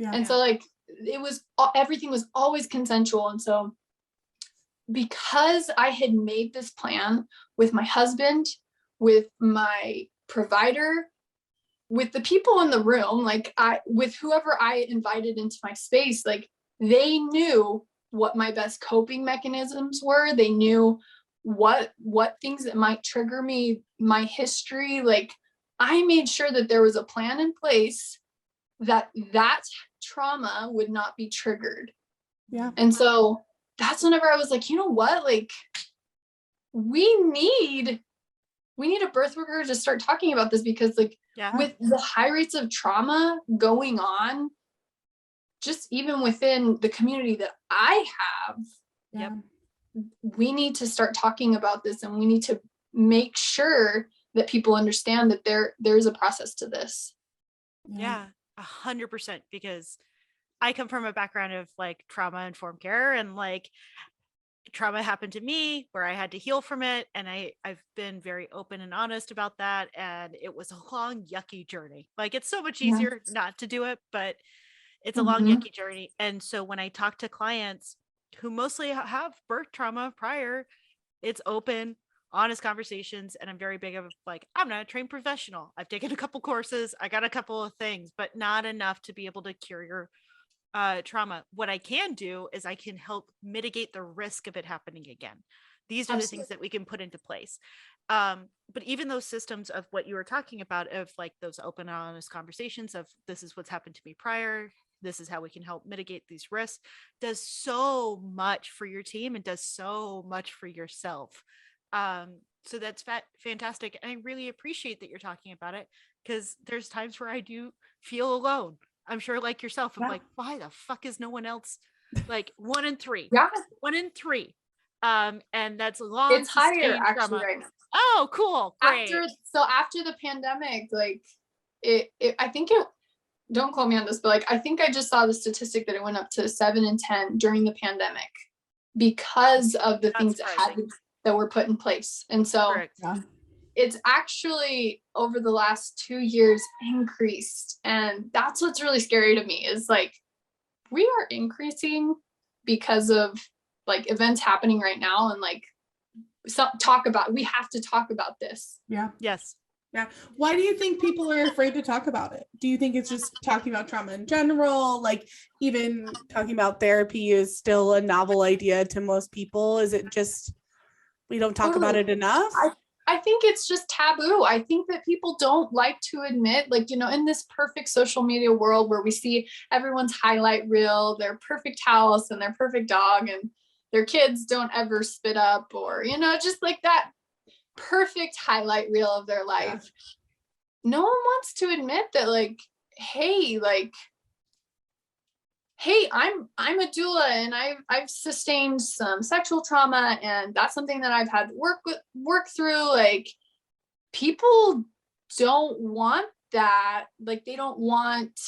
And so like, everything was always consensual. And so because I had made this plan with my husband, with my provider, with the people in the room, like with whoever I invited into my space, like they knew what my best coping mechanisms were. They knew what things that might trigger me, my history. Like, I made sure that there was a plan in place that trauma would not be triggered.
Yeah.
And so that's whenever I was like, you know what, like, we need a birth worker to start talking about this, because like with the high rates of trauma going on, just even within the community that I have, we need to start talking about this, and we need to make sure that people understand that there's a process to this.
100%, because I come from a background of like trauma-informed care, and like trauma happened to me where I had to heal from it. And I've been very open and honest about that. And it was a long, yucky journey. Like, it's so much easier not to do it, but it's a long, yucky journey. And so when I talk to clients who mostly have birth trauma prior, it's open, honest conversations. And I'm very big of like, I'm not a trained professional. I've taken a couple courses. I got a couple of things, but not enough to be able to cure your trauma. What I can do is I can help mitigate the risk of it happening again. These are the things that we can put into place. But even those systems of what you were talking about, of like those open and honest conversations of, this is what's happened to me prior, this is how we can help mitigate these risks, does so much for your team and does so much for yourself. So that's fantastic. And I really appreciate that you're talking about it, because there's times where I do feel alone. I'm sure, like yourself, I'm like, why the fuck is no one else? Like 1 in 3. 1 in 3. And that's long.
It's higher actually right now.
Oh, cool. Great.
After the pandemic, like I think don't quote me on this, but like, I think I just saw the statistic that it went up to 7 in 10 during the pandemic because of the things that were put in place. And so it's actually over the last 2 years increased. And that's what's really scary to me, is like, we are increasing because of like events happening right now. And like, we have to talk about this.
Yes.
Why do you think people are afraid to talk about it? Do you think it's just talking about trauma in general? Like, even talking about therapy is still a novel idea to most people? Is it just, we don't talk about it enough?
I think it's just taboo. I think that people don't like to admit, like, you know, in this perfect social media world where we see everyone's highlight reel, their perfect house and their perfect dog, and their kids don't ever spit up, or, you know, just like that perfect highlight reel of their life. no one wants to admit that, like, hey, I'm a doula and I've sustained some sexual trauma, and that's something that I've had to work through. Like, people don't want that. Like, they don't want,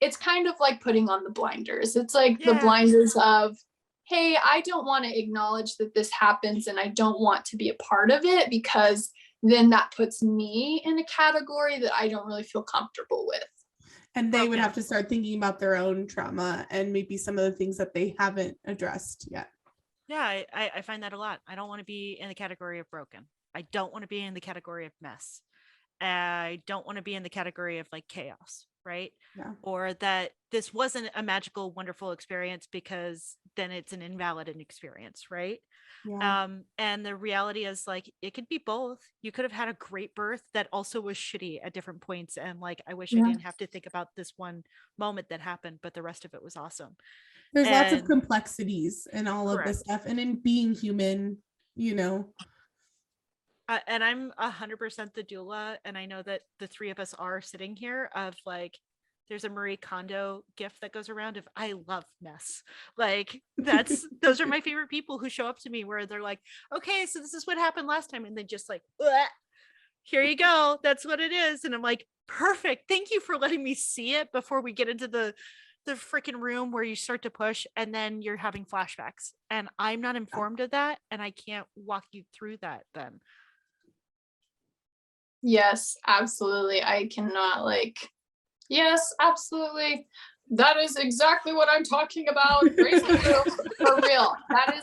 it's kind of like putting on the blinders. It's like the blinders of, hey, I don't want to acknowledge that this happens and I don't want to be a part of it, because then that puts me in a category that I don't really feel comfortable with.
And they would have to start thinking about their own trauma and maybe some of the things that they haven't addressed yet.
Yeah, I find that a lot. I don't want to be in the category of broken. I don't want to be in the category of mess. I don't want to be in the category of like chaos, right?
Yeah.
Or that this wasn't a magical, wonderful experience, because then it's an invalid experience, right?
Yeah.
And the reality is, like, it could be both. You could have had a great birth that also was shitty at different points, and like, I wish I didn't have to think about this one moment that happened, but the rest of it was awesome.
There's lots of complexities in all of this stuff, and in being human, you know.
And I'm 100% the doula, and I know that the three of us are sitting here of like, there's a Marie Kondo gift that goes around of I love mess. Like, that's those are my favorite people who show up to me where they're like, okay, so this is what happened last time, and they just like, here you go, that's what it is. And I'm like, perfect, thank you for letting me see it before we get into the freaking room where you start to push and then you're having flashbacks, and I'm not informed of that, and I can't walk you through that then.
Yes, absolutely. I cannot, like, yes, absolutely. That is exactly what I'm talking about. For real. That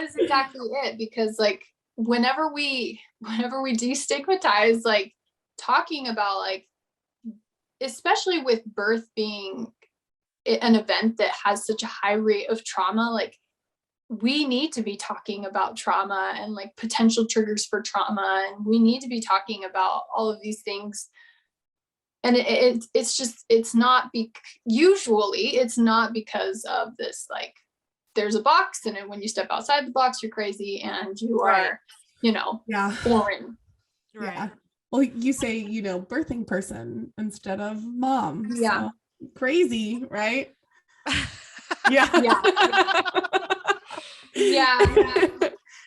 is exactly it. Because like, whenever we destigmatize, like, talking about, like, especially with birth being an event that has such a high rate of trauma, like, we need to be talking about trauma and like potential triggers for trauma, and we need to be talking about all of these things. And it's not usually it's not because of this, like, there's a box, and when you step outside the box you're crazy and you are, foreign.
Right.
Yeah. Well, you say, birthing person instead of mom.
Yeah.
So, crazy, right? Yeah.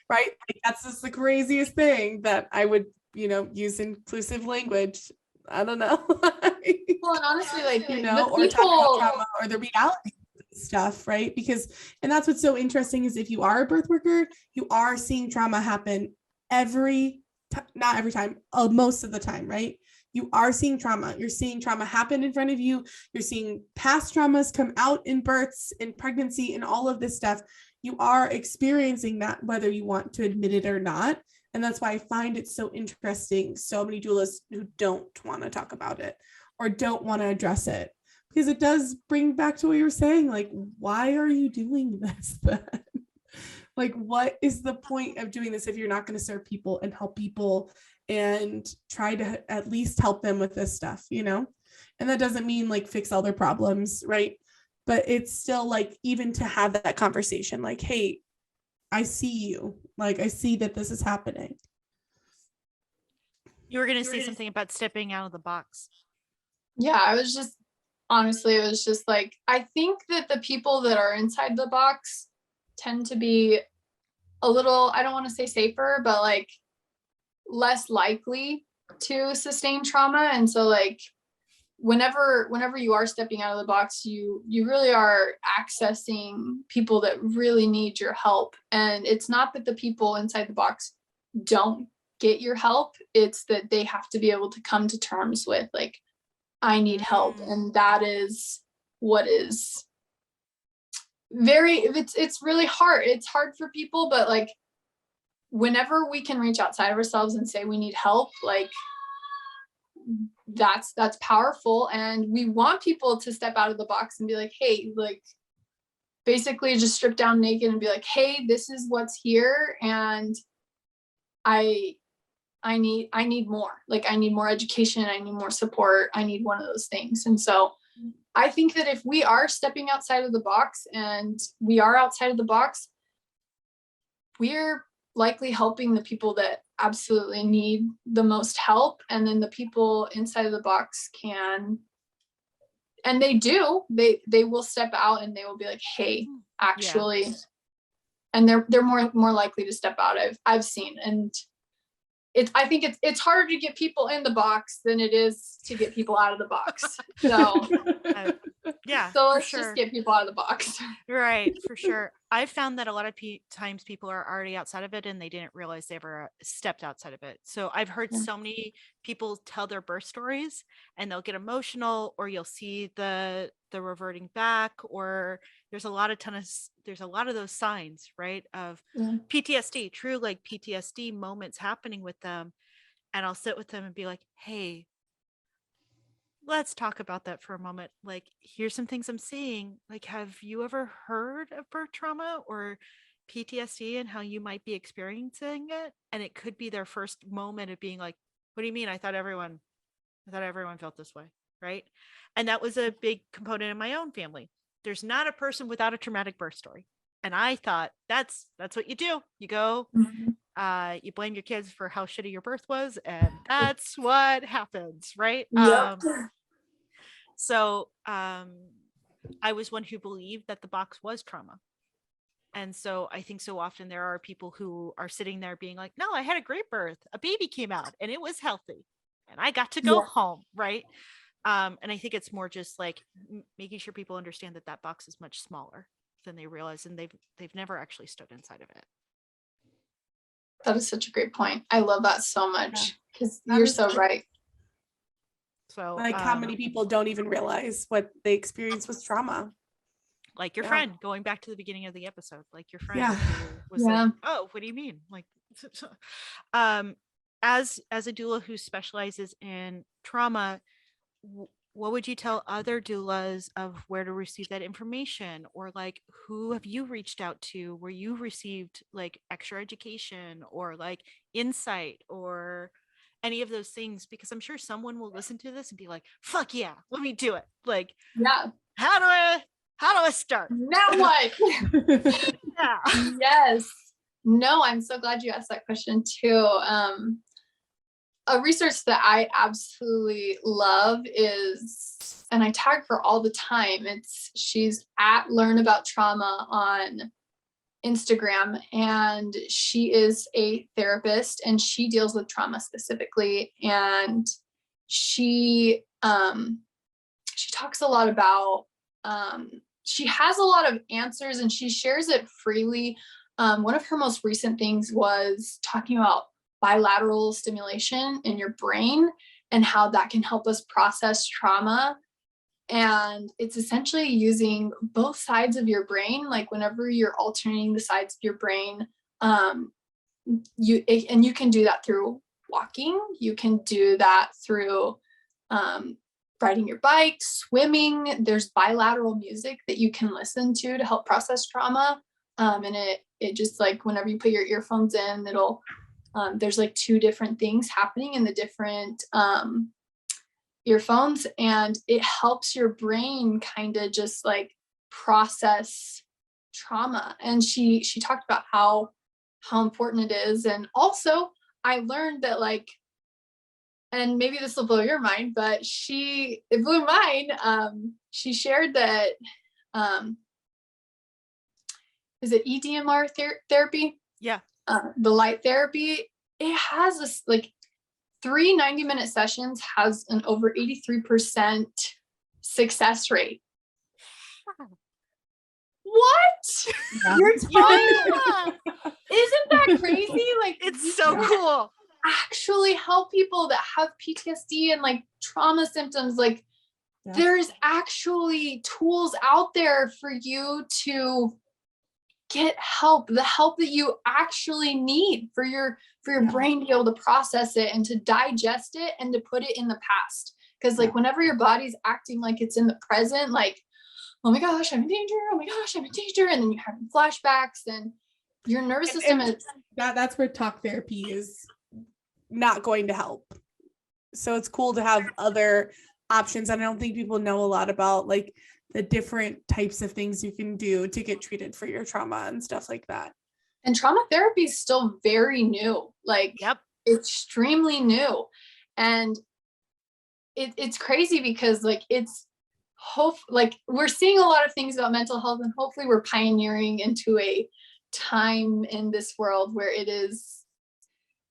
Right. That's just the craziest thing that I would, use inclusive language. I don't know.
Well, and honestly, like,
or talk about trauma or the reality stuff, right? Because, and that's what's so interesting is if you are a birth worker, you are seeing trauma happen not every time, most of the time, right? You are seeing trauma. You're seeing trauma happen in front of you. You're seeing past traumas come out in births, in pregnancy, and all of this stuff. You are experiencing that, whether you want to admit it or not. And that's why I find it so interesting. So many doulas who don't want to talk about it or don't want to address it, because it does bring back to what you're saying. Like, why are you doing this then? Like, what is the point of doing this if you're not going to serve people and help people and try to at least help them with this stuff, And that doesn't mean like fix all their problems, right? But it's still like, even to have that conversation, like, hey, I see you. Like, I see that this is happening.
You were going to say something about stepping out of the box.
Yeah, it was just like, I think that the people that are inside the box tend to be a little, I don't want to say safer, but like less likely to sustain trauma. And so like, whenever you are stepping out of the box, you really are accessing people that really need your help. And it's not that the people inside the box don't get your help, it's that they have to be able to come to terms with, like, I need help. And that is what is it's really hard. It's hard for people, but like, whenever we can reach outside of ourselves and say we need help, like, that's powerful. And we want people to step out of the box and be like, hey, like, basically just strip down naked and be like, hey, this is what's here, and I need more. Like, I need more education, I need more support, I need one of those things. And so I think that if we are stepping outside of the box, and we are outside of the box, we're likely helping the people that absolutely need the most help. And then the people inside of the box can, and they will step out and they will be like, hey, actually, and they're more likely to step out. I've seen, and I think it's harder to get people in the box than it is to get people out of the box. So so let's just get people out of the box.
Right, for sure. I've found that a lot of times people are already outside of it and they didn't realize they ever stepped outside of it. So I've heard so many people tell their birth stories and they'll get emotional, or you'll see the reverting back, or there's a lot of those signs, right, of PTSD, true like PTSD moments happening with them. And I'll sit with them and be like, hey, let's talk about that for a moment. Like, here's some things I'm seeing. Like, have you ever heard of birth trauma or PTSD and how you might be experiencing it? And it could be their first moment of being like, what do you mean? I thought everyone felt this way. Right. And that was a big component in my own family. There's not a person without a traumatic birth story. And I thought that's what you do. You go, you blame your kids for how shitty your birth was, and that's what happens, right? So I was one who believed that the box was trauma. And so I think so often there are people who are sitting there being like, no, I had a great birth. A baby came out and it was healthy and I got to go home, right? And I think it's more just like making sure people understand that box is much smaller than they realize, and they've never actually stood inside of it.
That is such a great point. I love that so much, because you're so right.
So like how many people don't even realize what they experience was trauma.
Like your friend, going back to the beginning of the episode, like your friend who was like, oh, what do you mean? Like, as a doula who specializes in trauma, what would you tell other doulas of where to receive that information, or like who have you reached out to where you received like extra education or like insight or any of those things? Because I'm sure someone will listen to this and be like, fuck yeah, let me do it. Like, how do I start?
Now what? Yes. No, I'm so glad you asked that question too. A resource that I absolutely love is, and I tag her all the time, she's at Learn About Trauma on Instagram, and she is a therapist and she deals with trauma specifically. And she talks a lot about, she has a lot of answers and she shares it freely. One of her most recent things was talking about bilateral stimulation in your brain and how that can help us process trauma. And it's essentially using both sides of your brain. Like whenever you're alternating the sides of your brain, you can do that through walking. You can do that through riding your bike, swimming. There's bilateral music that you can listen to help process trauma. And it just, like, whenever you put your earphones in, it'll there's like two different things happening in the different earphones, and it helps your brain kind of just like process trauma. And she talked about how important it is. And also I learned that, like, and maybe this will blow your mind, but it blew mine. She shared that is it EDMR therapy?
Yeah.
The light therapy, it has this, like, 3 90-minute sessions has an over 83% success rate. What?
Yeah.
You're telling Isn't that crazy? Like,
it's so cool.
Actually help people that have PTSD and like trauma symptoms. Like, there's actually tools out there for you to get help, the help that you actually need for your brain to be able to process it and to digest it and to put it in the past. Because like whenever your body's acting like it's in the present, like, oh my gosh, I'm in danger, oh my gosh, I'm in danger, and then you have flashbacks and your nervous system is
that's where talk therapy is not going to help. So it's cool to have other options. And I don't think people know a lot about like the different types of things you can do to get treated for your trauma and stuff like that.
And trauma therapy is still very new, like extremely new. And it's crazy because like we're seeing a lot of things about mental health, and hopefully we're pioneering into a time in this world where it is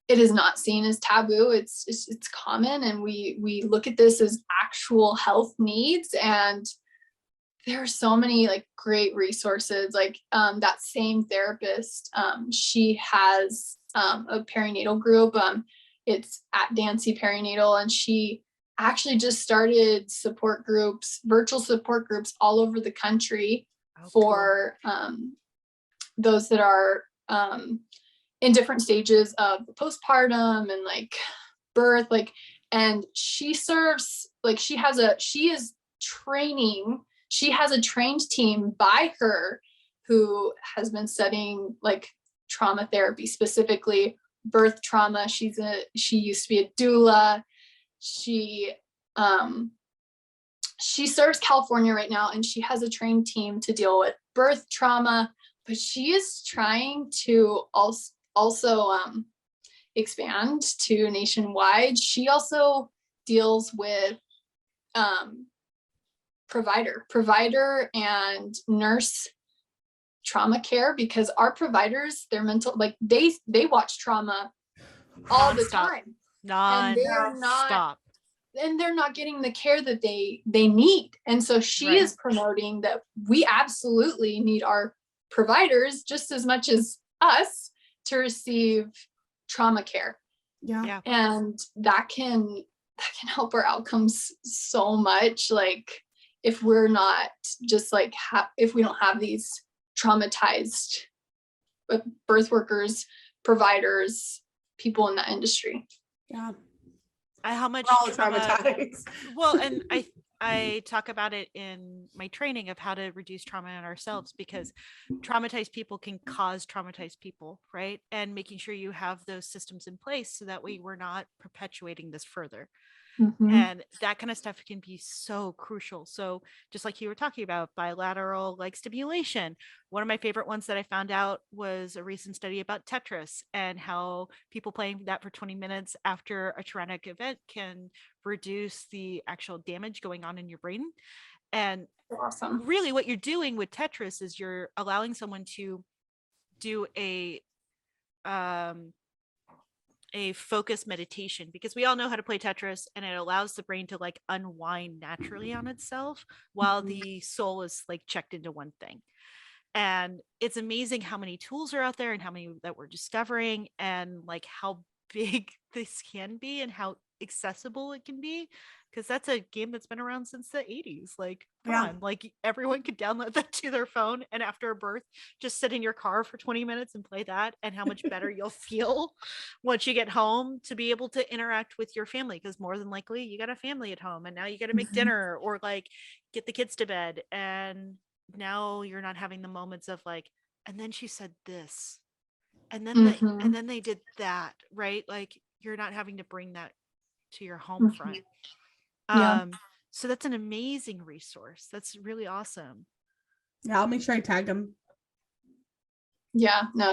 not seen as taboo. It's common, and we look at this as actual health needs. And there are so many like great resources, like that same therapist, she has a perinatal group, it's at Dancy Perinatal, and she actually just started virtual support groups all over the country for those that are in different stages of postpartum and like birth, like, and she serves, like, she has a trained team by her who has been studying like trauma therapy, specifically birth trauma. She used to be a doula. She serves California right now, and she has a trained team to deal with birth trauma, but she is trying to also expand to nationwide. She also deals with provider and nurse trauma care, because our providers, they're mental, like they watch trauma all the time, and they're not getting the care that they need. And so she is promoting that we absolutely need our providers just as much as us to receive trauma care. And that can help our outcomes so much. Like if we're not just like if we don't have these traumatized birth workers, providers, people in that industry.
How much
we're all traumatized.
Well, and I talk about it in my training of how to reduce trauma in ourselves, because traumatized people can cause traumatized people, right? And making sure you have those systems in place so that way we're not perpetuating this further. And that kind of stuff can be so crucial. So just like you were talking about bilateral like stimulation, one of my favorite ones that I found out was a recent study about Tetris and how people playing that for 20 minutes after a traumatic event can reduce the actual damage going on in your brain. And really what you're doing with Tetris is you're allowing someone to do a focused meditation, because we all know how to play Tetris, and it allows the brain to like unwind naturally on itself while the soul is like checked into one thing. And it's amazing how many tools are out there and how many that we're discovering, and like how big this can be and how accessible it can be, because that's a game that's been around since the 80s. Like come on, like everyone could download that to their phone, and after a birth just sit in your car for 20 minutes and play that, and how much better you'll feel once you get home to be able to interact with your family, because more than likely you got a family at home, and now you got to make dinner or like get the kids to bed, and now you're not having the moments of like, and then she said this, and then they did that, right? Like you're not having to bring that to your home front. So that's an amazing resource. That's really awesome.
I'll make sure I tag them.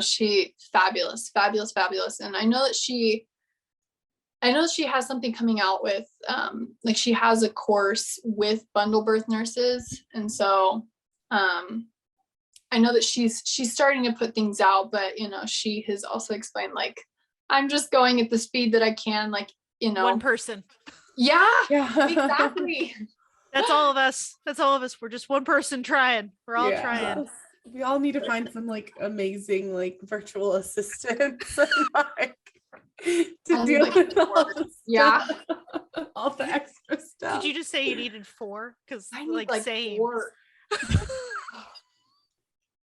She fabulous. And I know that she has something coming out with like she has a course with bundle birth nurses, and so I know that she's starting to put things out, but she has also explained like I'm just going at the speed that I can, like
one person.
Exactly.
That's all of us. We're just one person trying. We're all trying. We all need to find some like amazing like virtual assistants like, to deal with all the stuff, all the extra stuff.
Did you just say you needed 4? Because
I need
like same.
4.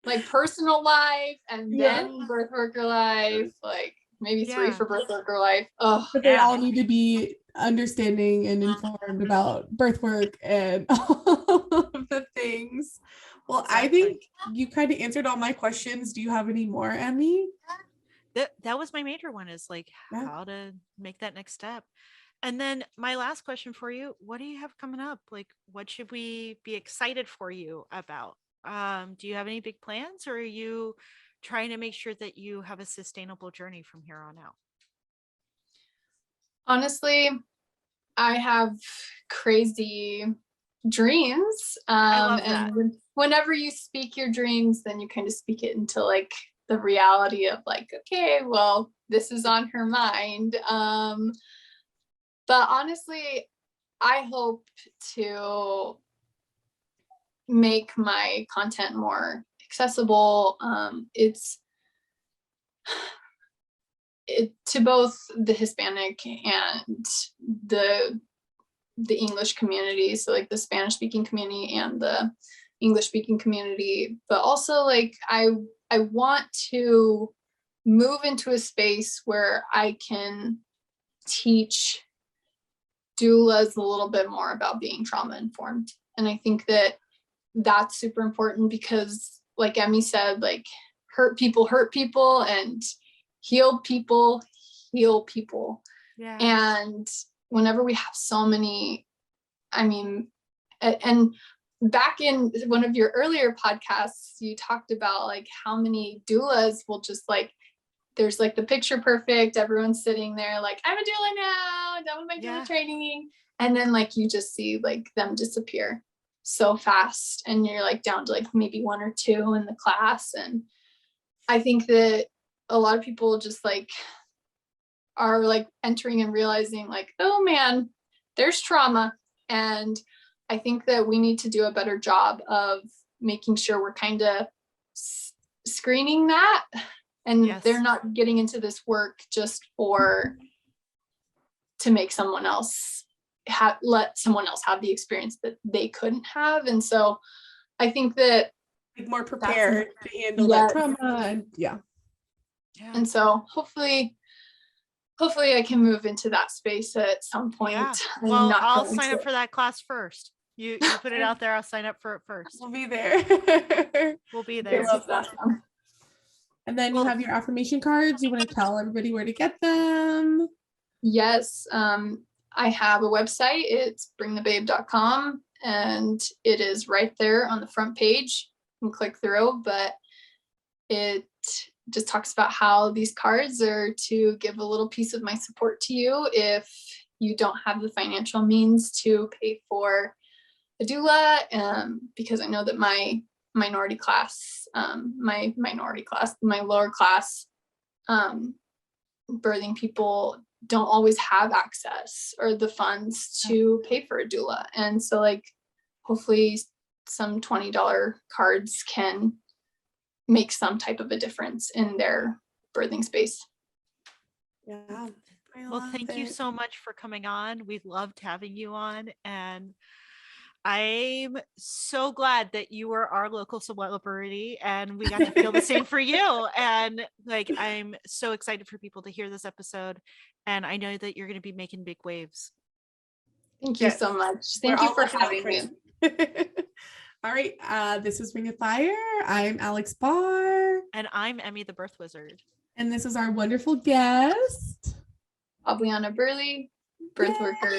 Like personal life, and then birth worker life, like maybe 3 for birth worker life.
But they all need to be understanding and informed about birth work and all of the things. Well, exactly. I think you kind of answered all my questions. Do you have any more, Emmy?
That was my major one, is like how to make that next step. And then my last question for you, what do you have coming up? Like, what should we be excited for you about? Do you have any big plans, or are you trying to make sure that you have a sustainable journey from here on out?
Honestly, I have crazy dreams.
I love that.
And whenever you speak your dreams, then you kind of speak it into like the reality of like, okay, well, this is on her mind. But honestly, I hope to make my content more accessible. It's to both the Hispanic and the English community, so like the Spanish speaking community and the English speaking community, but also like I want to move into a space where I can teach doulas a little bit more about being trauma informed. And I think that that's super important because like Emmy said, like hurt people and healed people heal people.
Yeah.
And whenever we have so many, I mean, and back in one of your earlier podcasts, you talked about like how many doulas will just like, there's like the picture perfect, everyone's sitting there like, I'm a doula now, done with my doula training. And then like, you just see like them disappear so fast. And you're like down to like maybe one or two in the class. And I think that a lot of people just like are like entering and realizing like, oh man, there's trauma. And I think that we need to do a better job of making sure we're kind of screening that, and they're not getting into this work just to make someone else let someone else have the experience that they couldn't have. And so I think that
like more prepared to handle that trauma. And
and so hopefully I can move into that space at some point.
Yeah. Well, I'll sign up for that class first. You put it out there, I'll sign up for it first.
We'll be there.
We'll be there.
I love that.
And then you have your affirmation cards. You want to tell everybody where to get them?
Yes. I have a website. It's bringthebabe.com, and it is right there on the front page. You can click through, but it just talks about how these cards are to give a little piece of my support to you if you don't have the financial means to pay for a doula, because I know that my lower class birthing people don't always have access or the funds to pay for a doula. And so like hopefully some $20 cards can make some type of a difference in their birthing space.
Yeah.
Well, thank you so much for coming on. We loved having you on, and I'm so glad that you were our local celebrity and we got to feel the same for you. And like, I'm so excited for people to hear this episode, and I know that you're going to be making big waves.
Thank you so much. Thank you for having me.
All right. This is Ring of Fire. I'm Alex Barr.
And I'm Emmy the Birth Wizard.
And this is our wonderful guest,
Fabliana Burley, birth worker.